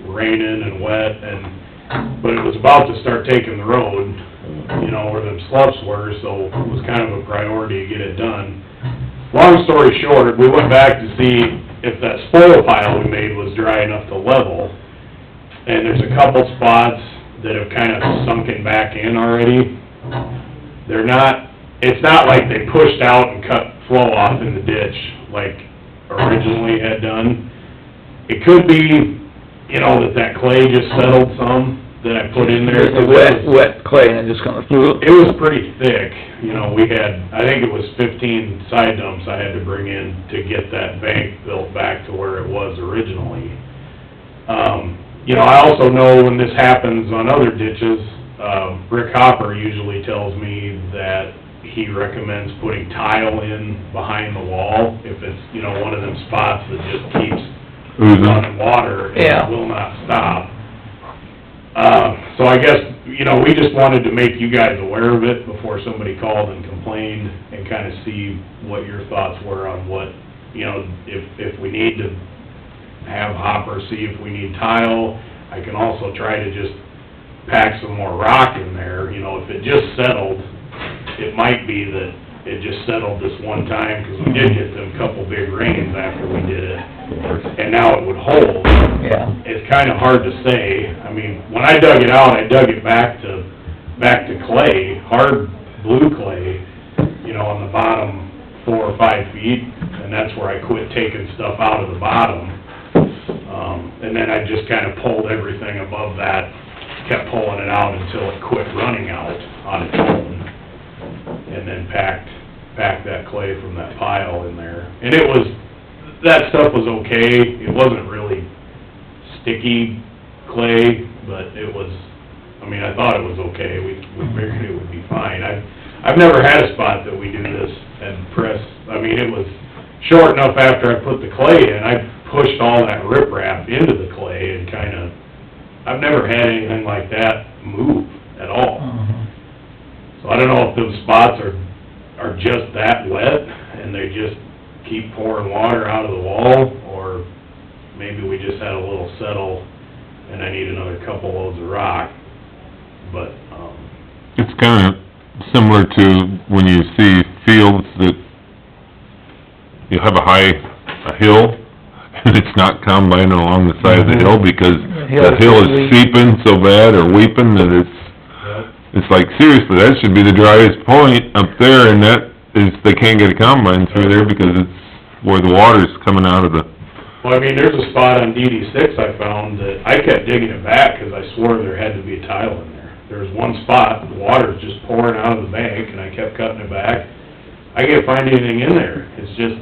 raining and wet, but it was about to start taking the road, where them sloughs were, so it was kind of a priority to get it done. Long story short, we went back to see if that spoil pile we made was dry enough to level, and there's a couple spots that have kind of sunken back in already. It's not like they pushed out and cut flow off in the ditch like originally had done. It could be, that clay just settled some that I put in there. Wet clay, and it just kind of flew. It was pretty thick, we had, I think it was 15 side dumps I had to bring in to get that bank built back to where it was originally. I also know when this happens on other ditches, Rick Hopper usually tells me that he recommends putting tile in behind the wall if it's, one of them spots that just keeps running water and Yeah. will not stop. So I guess, we just wanted to make you guys aware of it before somebody called and complained, and kind of see what your thoughts were on what, if we need to have Hopper see if we need tile. I can also try to just pack some more rock in there, if it just settled, it might be that it just settled this one time, because we did get them couple big rains after we did it, and now it would hold. Yeah. It's kinda hard to say. I mean, when I dug it out, I dug it back to clay, hard blue clay, on the bottom 4 or 5 feet, and that's where I quit taking stuff out of the bottom. And then I just kinda pulled everything above that, kept pulling it out until it quit running out on its own, and then packed that clay from that pile in there. And that stuff was okay. It wasn't really sticky clay, but I thought it was okay. We figured it would be fine. I've never had a spot that we do this and press, it was short enough after I put the clay in, I pushed all that riprap into the clay and I've never had anything like that move at all. So I don't know if those spots are just that wet and they just keep pouring water out of the wall, or maybe we just had a little settle, and I need another couple loads of rock, but, It's kinda similar to when you see fields that you have a hill, and it's not combining along the side of the hill because the hill is seeping so bad or weeping that it's like, seriously, that should be the driest point up there, and that is, they can't get a combine through there because it's where the water's coming out of the... well, I mean, there's a spot on DD6 I found that I kept digging it back because I swore there had to be a tile in there. There was one spot, the water's just pouring out of the bank, and I kept cutting it back. I can't find anything in there. It's just,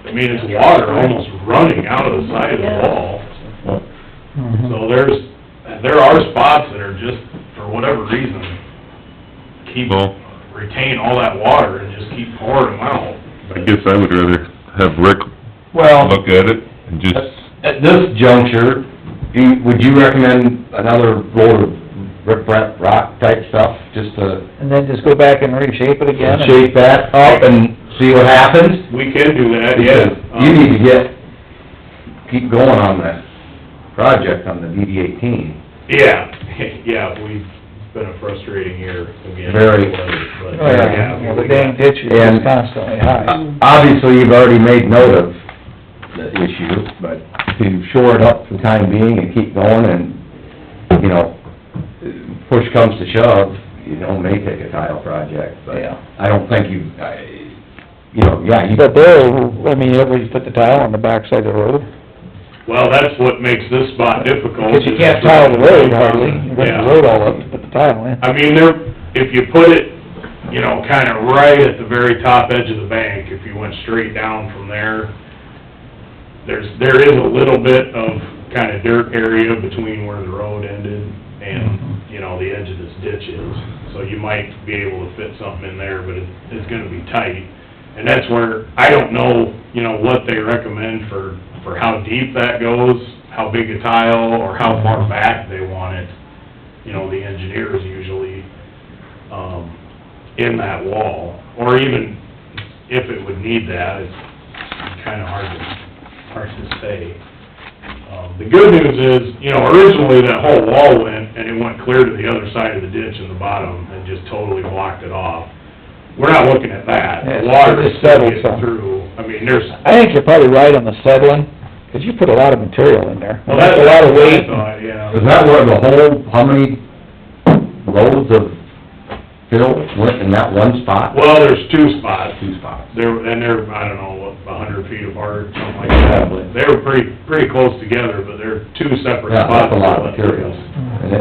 I mean, it's water almost running out of the side of the wall. So there are spots that are just, for whatever reason, retain all that water and just keep pouring them out. I guess I would rather have Rick Well, look at it and just... at this juncture, would you recommend another load of riprap rock type stuff, just to And then just go back and reshape it again? shape that up and see what happens? We can do that, yeah. Because you need to keep going on that project on the DD18. Yeah, it's been a frustrating year again. Very. But, Oh, yeah, well, the dang ditch is And- constantly high. Obviously, you've already made note of the issue, but to shore it up for the time being and keep going and, you know, push comes to shove, you know, may take a tile project, but Yeah. I don't think you But there, I mean, you put the tile on the backside of the road, Well, that's what makes this spot difficult. because you can't tile the road hardly, you bring Yeah. the road all up to put the tile in. I mean, if you put it, you know, kinda right at the very top edge of the bank, if you went straight down from there, there is a little bit of kinda dirt area between where the road ended and, you know, the edge of this ditch is. So you might be able to fit something in there, but it's gonna be tight. And that's where, I don't know, you know, what they recommend for how deep that goes, how big a tile, or how far back they want it. You know, the engineers usually, in that wall, or even if it would need that, it's kinda hard to say. The good news is, you know, originally that whole wall went, and it went clear to the other side of the ditch in the bottom, and just totally blocked it off. We're not looking at that. Yeah, The water is it's still settled getting some. through. I mean, there's, I think you're probably right on the settling, 'cause you put a lot of material in there. well, That's a lot of what I weight. thought, yeah. Is that where the whole, how many loads of fill went in that one spot? Well, there's two spots. Two spots. They're, I don't know, 100 feet apart, something like that. They were pretty close together, but they're two separate Yeah, spots. that's a lot of materials, and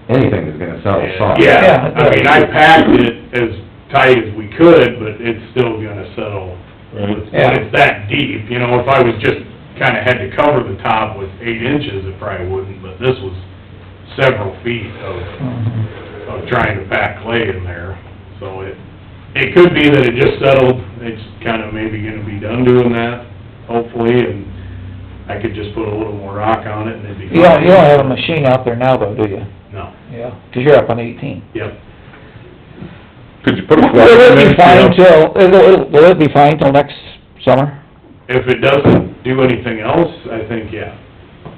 anything is gonna settle soft. Yeah, I mean, I packed it as tight as we could, but it's still gonna settle. When it's that deep, you know, if I was just kinda had to cover the top with 8 inches, it probably wouldn't, but this was several feet of trying to pack clay in there. So it could be that it just settled, it's kinda maybe gonna be done doing that, hopefully, and I could just put a little more rock on it and it'd be fine. You don't have a machine out there now though, do you? No, Yeah, 'cause you're up on 18. yep. Could you put a Will flag it in be there? fine till, will it be fine till next summer? If it doesn't do anything else, I think, yeah.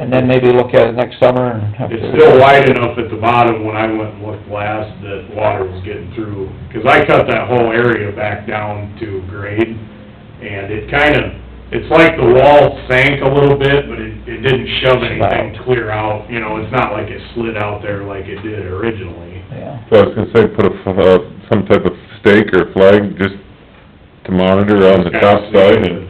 And then maybe look at it next summer and have to... It's still wide enough at the bottom when I went and looked last that water was getting through. 'Cause I cut that whole area back down to grade, and it it's like the wall sank a little bit, but it didn't shove anything clear out. You know, it's not like it slid out there like it did originally. Yeah. So I was gonna say, put some type of stake or flag just to monitor on the top side and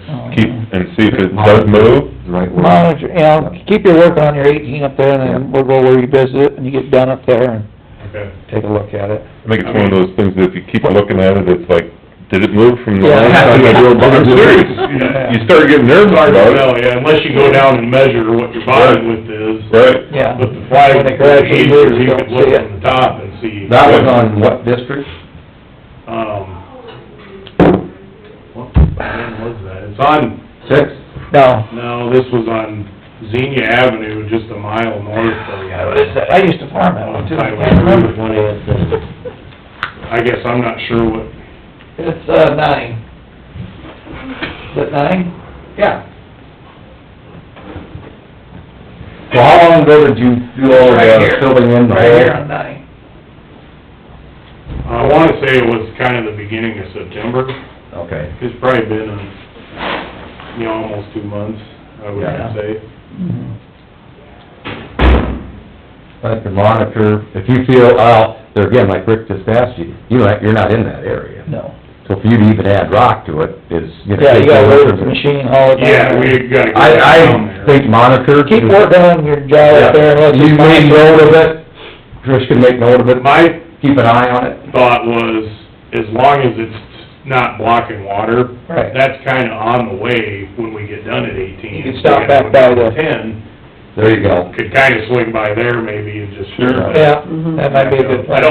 see if it does move. Right where- Monitor, you know, keep your work on your 18 up there, and then we'll go revisit it, and you get done up there and Okay. take a look at it. I think it's one of those things that if you keep looking at it, it's like, did it move from the Yeah. last time I drove by? I'm serious. Yeah. You start getting nervous Hard to about tell, it. yeah, unless you go down and measure what your bottom width is. Right. Yeah. But the flag, When it gradually easier, moves, you you could don't look see it. from the top and see. That was on what district? What line was that? It's on, 6? No, this was on Xenia Avenue, just a mile north of, I used to farm that one too, I Highway can't remember. I guess I'm not sure what, It's, 9. Is it 9? Yeah. So how long ago did you do all the filling in the hole? Right here on Donnie. I wanna say it was kind of the beginning of September. Okay. It's probably been, almost 2 months, I would Yeah. say. I can monitor, if you feel, there again, like Rick just asked you, you're not in that area. No. So for you to even add rock to it is, Yeah, you gotta work the machine all the time. Yeah, we gotta get down I there. think monitor. Keep working on your job up there, and let's You just made monitor. note of it, Trish can make note of it, My keep an eye on it. thought was, as long as it's not blocking water, Right. that's kinda on the way when we get done at 18. You can stop back by the- 10, There you go. could kinda swing by there maybe and just... Sure. Yeah, that might be a good I plan.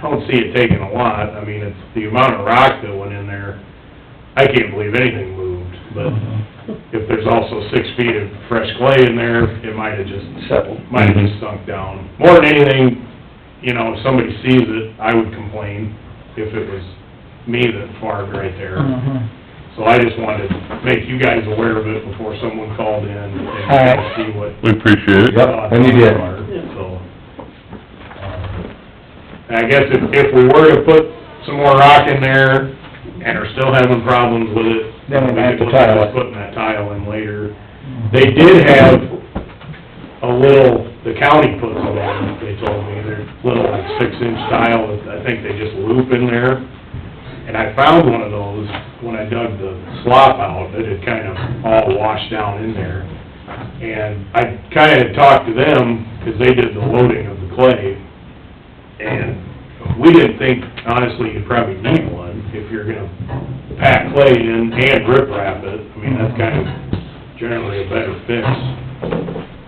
don't see it taking a lot, I mean, it's the amount of rock that went in there, I can't believe anything moved, but if there's also 6 feet of fresh clay in there, it might have just Settled. just sunk down. More than anything, if somebody sees it, I would complain if it was me that farmed right there. Mhm. So I just wanted to make you guys aware of it before someone called in and All right. see what... We appreciate it. Yep, and you did. So, I guess if we were to put some more rock in there and are still having problems with it, Then we might have to could look at tile just it. putting that tile in later. They did have a little, the county puts them in, they told me, they're little like 6-inch tile, that I think they just loop in there. And I found one of those when I dug the slop out, it had kind of all washed down in there. And I kinda talked to them, 'cause they did the loading of the clay, and we didn't think, honestly, you probably need one if you're gonna pack clay in and riprap it. I mean, that's kind of generally a better fix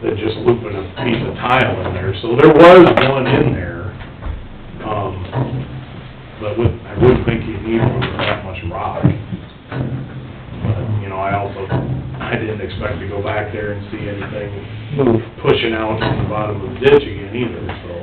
than just looping a piece of tile in there. So there was one in there, but I wouldn't think you'd need one with that much rock. But, I didn't expect to go back there and see anything Move. pushing out from the bottom of the ditch again either, so.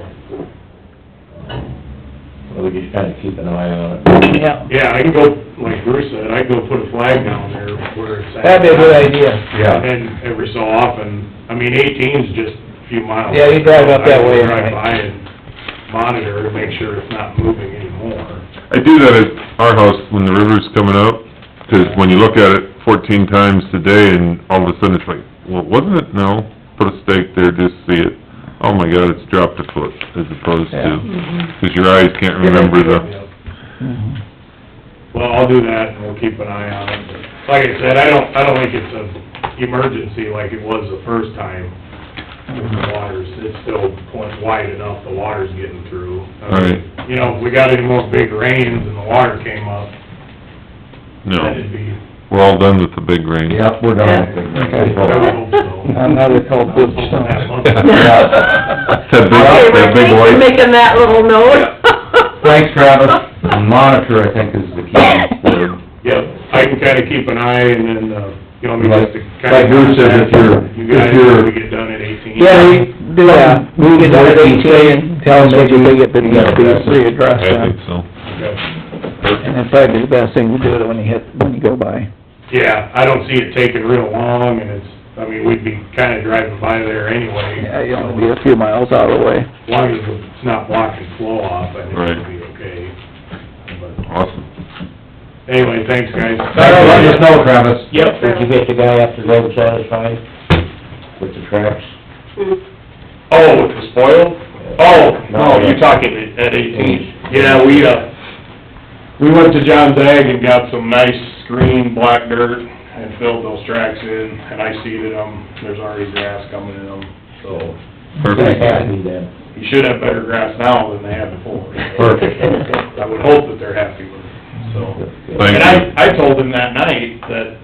We just kinda keep an eye on it. Yeah, Yeah, I can go, like Bruce said, I can go put a flag down there where it's at. that'd be a good idea. Yeah. And every so often, 18's just a few miles. Yeah, you drive up that way I drive anyway. by and monitor to make sure it's not moving anymore. I do that at our house when the river's coming up, 'cause when you look at it 14 times today and all of a sudden it's like, well, wasn't it? No, put a stake there, just see it. Oh my God, it's dropped a foot, as opposed Yeah. to, 'cause your eyes can't remember the... Yep. Mhm. Well, I'll do that, and we'll keep an eye on it. Like I said, I don't think it's an emergency like it was the first time. The water's, it's still wide enough, the water's getting through. Right. If we got any more big rains and the water came up, then No, it'd be, we're all done with the big rain. Yep, we're done. I would hope so. Another called good That stone. month. That big, Okay, that Rick, big thanks for white... making that little note. Thanks, Travis. And monitor, I think, is the key word. Yep, I can kinda keep an eye and then, you want me just to kinda... Like Bruce said, if you're- You guys, if you're- when we get done at 18. Yeah, we do that. We get done at 18, tell them what you think it would be, readdress I them. think so. Okay. And it'd probably be the best thing to do it when you go by. Yeah, I don't see it taking real long, and we'd be kinda driving by there anyway. Yeah, you only be a few miles out of the way. As long as it's not blocking flow off, I think it'll Right. be okay. But, Awesome. anyway, thanks, guys. Let us know, Travis. Yep. Did you get the guy up the road satisfied with the tracks? Oh, with the spoil? Oh, no, you're talking at 18. Yeah, we went to John's Ag and got some nice green black dirt and filled those tracks in, and I seeded them. There's already grass coming in them, so Perfect. Happy then. you should have better grass now than they had before. Perfect. I would hope that they're happy with it, so. Thank And you. I told him that night that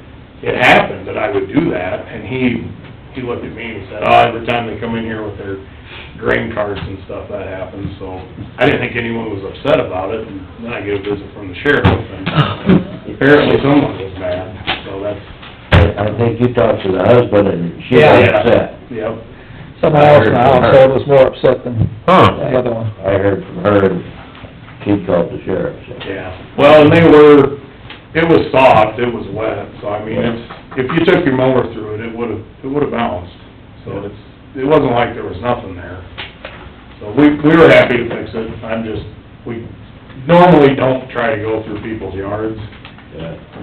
it happened, that I would do that, and he looked at me and said, oh, every time they come in here with their grain carts and stuff, that happens, so I didn't think anyone was upset about it, and then I get a visit from the sheriff, and apparently someone was mad, so that's... I think you talked to the husband and she was Yeah. upset. Yep. Someone else in the household was more upset than Huh. the other one. I heard from her and she called the sheriff, so. Yeah, well, and it was soft, it was wet, so I mean, if you took your mower through it, it would've bounced, so it wasn't like there was nothing there. So we were happy to fix it. We normally don't try to go through people's yards,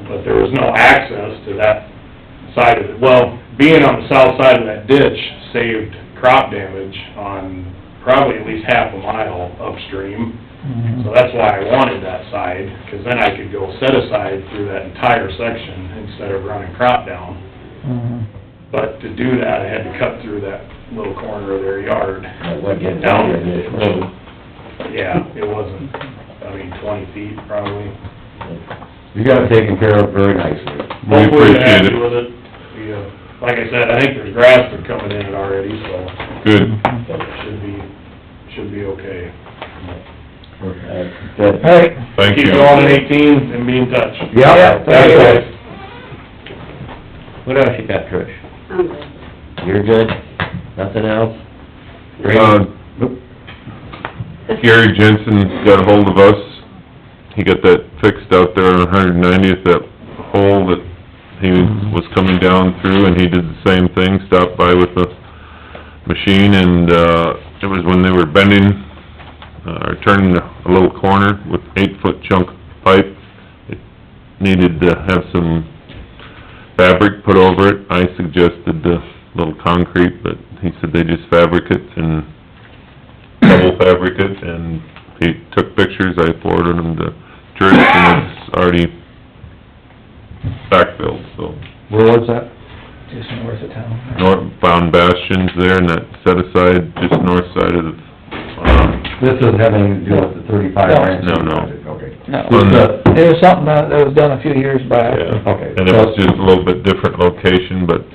but there was no access to that side of it. Well, being on the south side of that ditch saved crop damage on probably at least half a mile upstream. So that's why I wanted that side, because then I could go set aside through that entire section instead of running crop down. But to do that, I had to cut through that little corner of their yard. Down. Yeah, it wasn't, 20 feet probably. You got it taken care of very nicely. We Hopefully they're appreciate happy it. with it. Like I said, I think there's grass been coming in it already, so Good. it should be okay. Good. All right. Thank you. Keep going in 18 and be in touch. Yeah, Thanks, guys. What else you got, Trish? I'm good. You're good? Nothing else? Gary Jensen got hold of us. He got that fixed out there on 190th, that hole that he was coming down through, and he did the same thing, stopped by with a machine, and, it was when they were bending, or turning a little corner with 8-foot chunk pipe. It needed to have some fabric put over it. I suggested a little concrete, but he said they just fabric it and double fabric it, and he took pictures. I forwarded them to Trish, and it's already backfilled, so. Where was that? Just north of town. Northbound bastions there, and that set aside just north side of the, This doesn't have anything to do with the 35 No. ranch? No. Okay. No, On the- it was something that was done a few years back. yeah. Okay. And it was just a little bit different location, but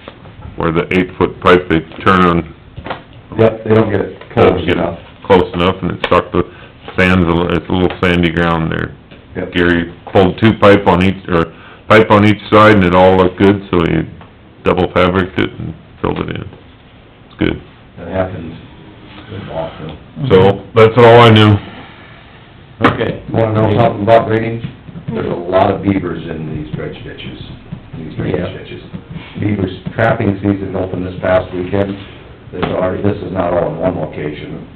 where the 8-foot pipe, they turn on, Yep, they don't get it doesn't close get enough. close enough, and it stuck the sands, it's a little sandy ground there. Yep. Gary pulled pipe on each side, and it all looked good, so he double fabriced it and filled it in. It's good. That happens often. So, that's all I knew. Okay. Wanna know something about drainage? There's a lot of beavers in these dredge ditches, these drainage ditches. Beavers, trapping season opened this past weekend. This is not all in one location,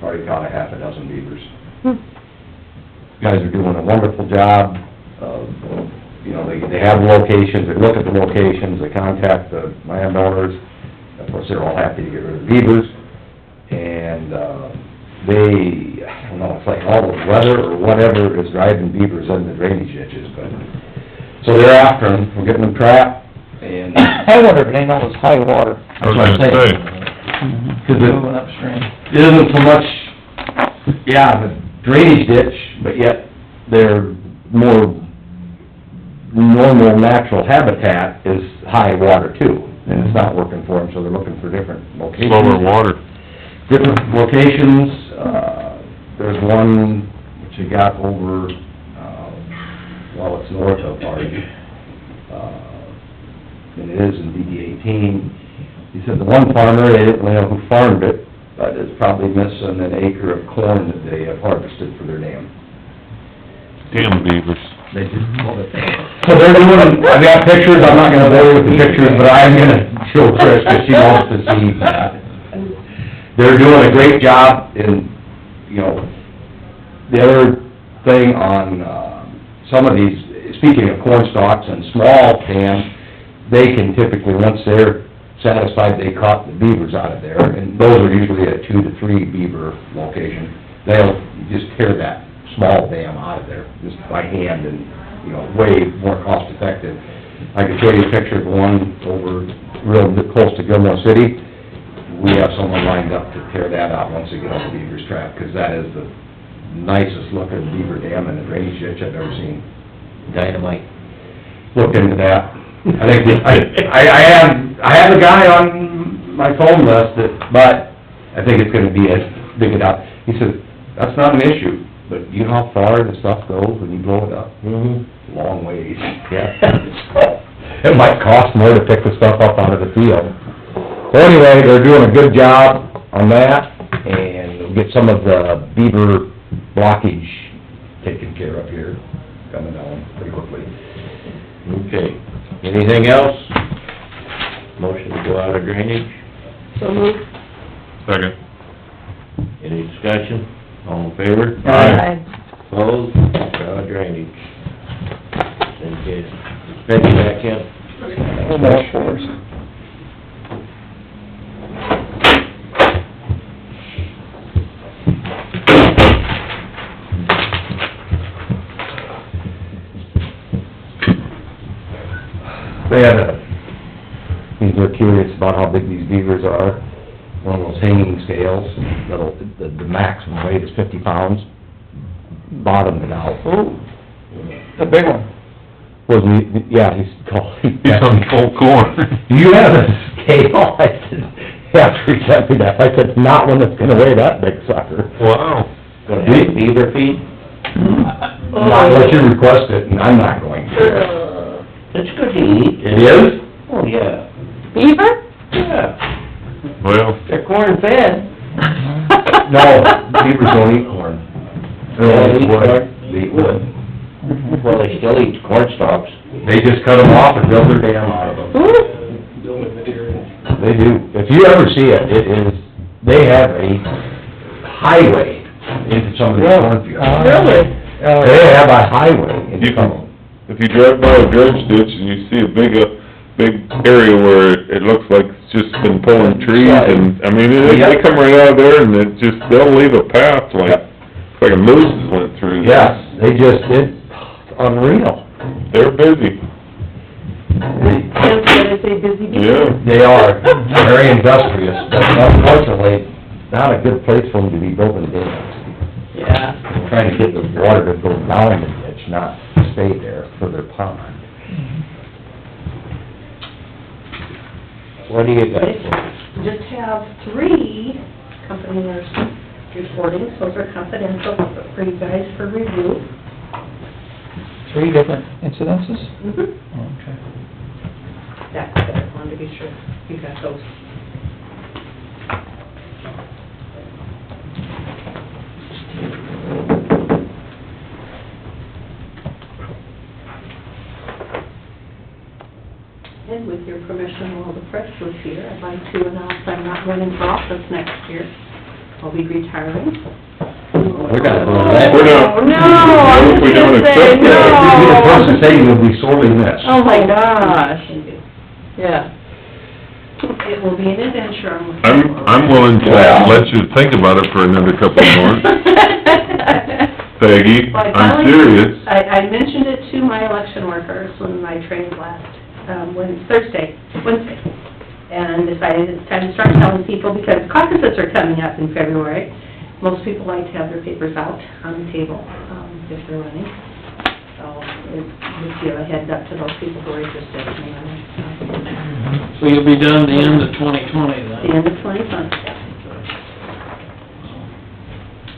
already caught a half a dozen beavers. Guys are doing a wonderful job. They have locations, they look at the locations, they contact the landowners. Of course, they're all happy to get rid of the beavers. And, I don't know, it's like all the weather or whatever is driving beavers in the drainage ditches, but, so they're after them, we're getting them trapped, and I wonder if they know it's high water. I was That's what I'm gonna say, saying. 'Cause it- Moving upstream. it isn't so much, the drainage ditch, but yet their more normal natural habitat is high water too, and it's not working for them, so they're looking for different locations. slower water. Different locations, there's one which you got over, it's north of Hardy, and it is in DD 18. He said the one farmer, they didn't know who farmed it, but it's probably missing an acre of corn that they have harvested for their dam. Damn beavers. They just, so they're doing, I've got pictures, I'm not gonna bore you with the pictures, but I'm gonna show Trish, 'cause she wants to see that. They're doing a great job in, the other thing on, some of these, speaking of corn stalks and small dams, they can typically, once they're satisfied they caught the beavers out of there, and those are usually a 2 to 3 beaver location, they'll just tear that small dam out of there, just by hand, and, way more cost effective. I could show you a picture of one over real close to Gilmore City. We have someone lined up to tear that out once they get all the beavers trapped, 'cause that is the nicest looking beaver dam in a drainage ditch I've ever seen. Dynamite. Look into that. I think, I have a guy on my phone list but I think it's gonna be a big enough. He said, that's not an issue, but you know how far the stuff goes when you blow it up? Long ways. Yeah. It might cost more to pick the stuff up out of the field. So anyway, they're doing a good job on that, and we'll get some of the beaver blockage taken care of here, coming down pretty quickly. Okay. Anything else? Motion to go out of drainage? So moved. Second. Any discussion? All in favor? Aye. Opposed? Draw drainage. Thank you. Peggy back in. No more for us. They had these were curious about how big these beavers are. One of those hanging scales, that'll, the maximum weight is 50 pounds, bottomed it out. Ooh, the big one. Was he, yeah, he's called... He's on full corn. Do you have a scale? I said, after he sent me that, I said, not one that's gonna weigh that big sucker. Wow. Gonna have beaver feed? Not unless you request it, and I'm not going to. It's good to eat. It is? Oh, yeah. Beaver? Yeah. Well, They're corn fed. No, beavers don't eat corn. They They eat eat wood. corn? They eat wood. Well, they still eat corn stalks. They just cut them off and build their dam out of them. They do. If you ever see it, it is, they have a highway into some of these cornfields. Really? They have a highway into You some of can, them. if you drive by a dredge ditch and you see a big area where it looks like it's just been pulling trees and, I mean, they come right out of there and it just, they'll leave a path like a moose has went through. Yes, they just did, it's unreal. They're busy. Hence, when I say busy beaver. Yeah. They are very industrious, but unfortunately, not a good place for them to be building dams. Yeah. Trying to get the water to go down the ditch, not stay there for their pond. What do you got? Just have 3 company reportings, those are confidential for you guys for review. 3 different incidences? Mm-hmm. Okay. That's good, I wanted to be sure you got those. And with your permission, while the press was here, I'd like to announce I'm not running for office next year. I'll be retiring. We're not going to that. We're not. No, I was We don't gonna say, accept that. You're the no. person saying you'll be sorely missed. Oh, my gosh. Yeah. It will be an adventure. I'm willing to let you think about it for another couple of months. Peggy, Well, I I'm finally- serious. I mentioned it to my election workers when I trained last, Wednesday, and decided it's time to start telling people, because caucuses are coming up in February. Most people like to have their papers out on the table, if they're running. So, just give a heads up to those people who are interested in running. So you'll be done the end of 2020 The end of 2020, yeah.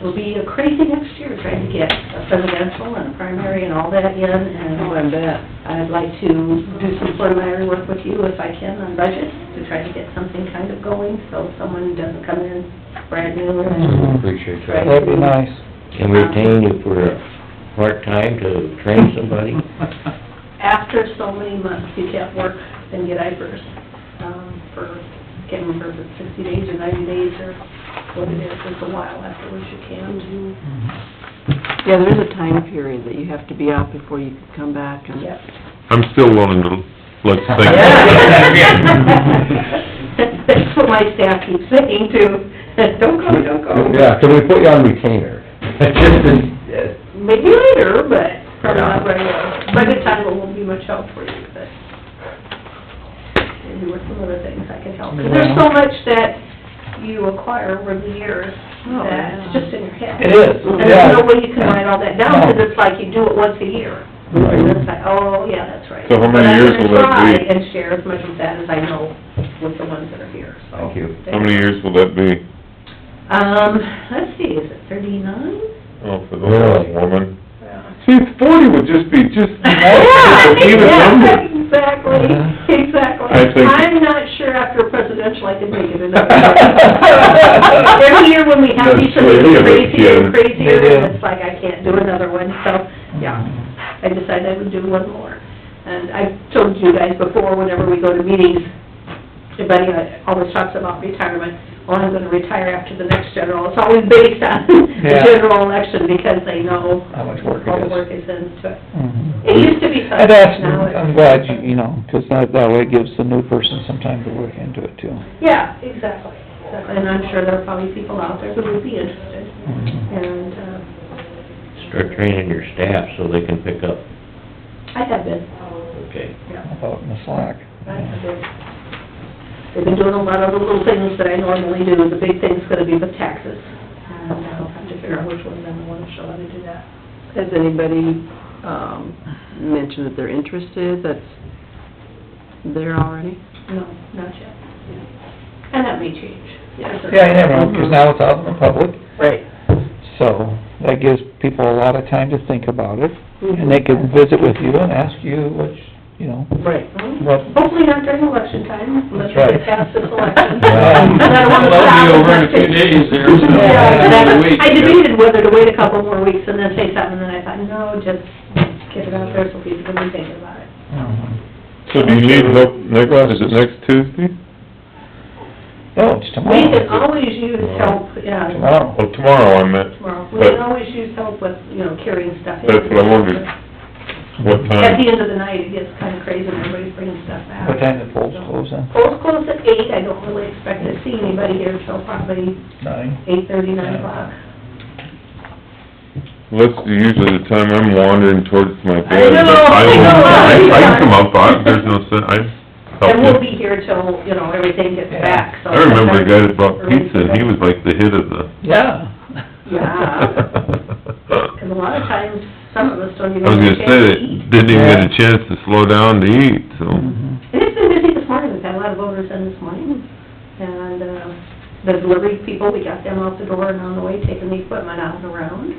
It'll be a crazy next year trying to get a presidential and a primary and all that in, and Oh, I bet. I'd like to do some preliminary work with you if I can on budget, to try to get something kind of going, so someone doesn't come in brand new and... Appreciate that. That'd be nice. Can retain you for a part-time to train somebody? After so many months, you can't work and get IFRS, for, can't remember if it's 60 days or 90 days or what it is, it's a while afterwards you can do. Yeah, there is a time period that you have to be out before you can come back and... Yep. I'm still willing to, let's think. That's what my staff keeps saying too, don't go, don't go. Yeah, can we put you on retainer? Maybe later, but probably not right away. By the time, it won't be much help for you, but maybe with some other things I can help. 'Cause there's so much that you acquire over the years that's just in your head. It is, And yeah. there's no way you can write all that down, because it's like you do it once a year. And it's like, oh, yeah, that's right. So how many years will that But I'm be? gonna try and share as much of that as I know with the ones that are here, so. Thank you. How many years will that be? Let's see, is it 39? Oh, for the Really? last woman. Yeah. See, 40 would just be just an even number. Exactly, exactly. I think- I'm not sure after presidential I could make it enough. Every year when we have these, That's it's crazy, crazier and yeah. crazier, They do. and it's like I can't do another one, so, yeah. I decided I would do one more. And I've told you guys before, whenever we go to meetings, everybody always talks about retirement, oh, I'm gonna retire after the next general. It's always based on the Yeah. general election, because they know How much work all it the is. work is into it. Mhm. It used to be And that's, something, now it's... I'm glad you know, 'cause that way it gives the new person some time to work into it too. Yeah, exactly. And I'm sure there are probably people out there who would be interested, Mhm. and, Start training your staff so they can pick up, I have been, okay. yeah, How about in the slack? I have been. They've been doing a lot of the little things that I normally do. The big thing's gonna be with taxes, and I'll have to figure out which ones I want to show how to do that. Has anybody, mentioned that they're interested, that's there already? No, not yet. And that may change. Yeah, you never know, 'cause now it's out in the public, Right. so that gives people a lot of time to think about it, and they can visit with you and ask you which, you know, Right. what... Hopefully not during election time, unless we That's get right. past this election. Yeah. And I don't want to stop. That'll be over in a few days there. Yeah, but A week. I debated whether to wait a couple more weeks and then say something, and then I thought, no, just get it out there so people can be thinking about it. Mhm. So do you need help is it next Tuesday? No, it's tomorrow. We can always use help, yeah. Tomorrow. Oh, tomorrow I meant. Tomorrow. We But can always use help with, carrying stuff in. that's what I wondered. What At time? the end of the night, it gets kind of crazy, and everybody's bringing stuff back. What time the polls close then? Polls close at 8, I don't really expect to see anybody here till probably 9? 8:30, 9 o'clock. That's usually the time I'm wandering towards my bed. I know, but I know. I can come up, there's no sense, I And we'll help be here till, everything gets back, so... I remember a guy that brought pizza, and he was like the hit of the... Yeah. Yeah. Because a lot of times, some of us don't even I was get a gonna chance say, to that eat. didn't even get a chance to slow down to eat, so... Mhm. And it's been busy this morning, we've had a lot of voters in this morning, and, the delivery people, we got them out the door and on the way, taking the equipment out and around.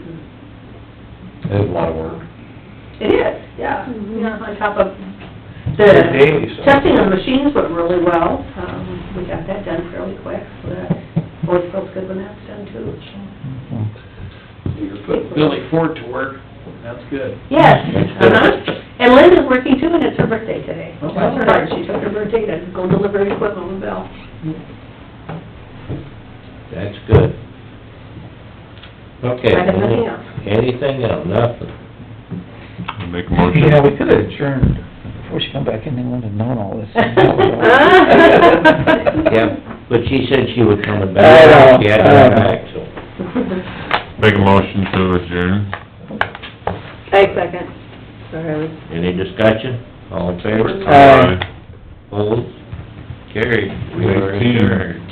It was a lot of work. It is, yeah, on top of Good daily, so. the testing of machines went really well, we got that done fairly quick, so that always feels good when that's done too, so. Mhm. You're putting Billy Ford to work, that's good. Yes, and Linda's working too, and it's her birthday today. Oh, Bless her heart, she took her birthday to go deliver equipment with Bill. That's good. Okay. I have nothing else. Anything else? Nothing. Make a motion. Yeah, we could've adjourned before she come back in England and known all this. Yeah, but she said she was coming I back. know, She had to I come know. back, so. Make a motion to adjourn. I second. Sorry. Any discussion? All in favor? Aye. Opposed? Carried. We are 19. adjourned.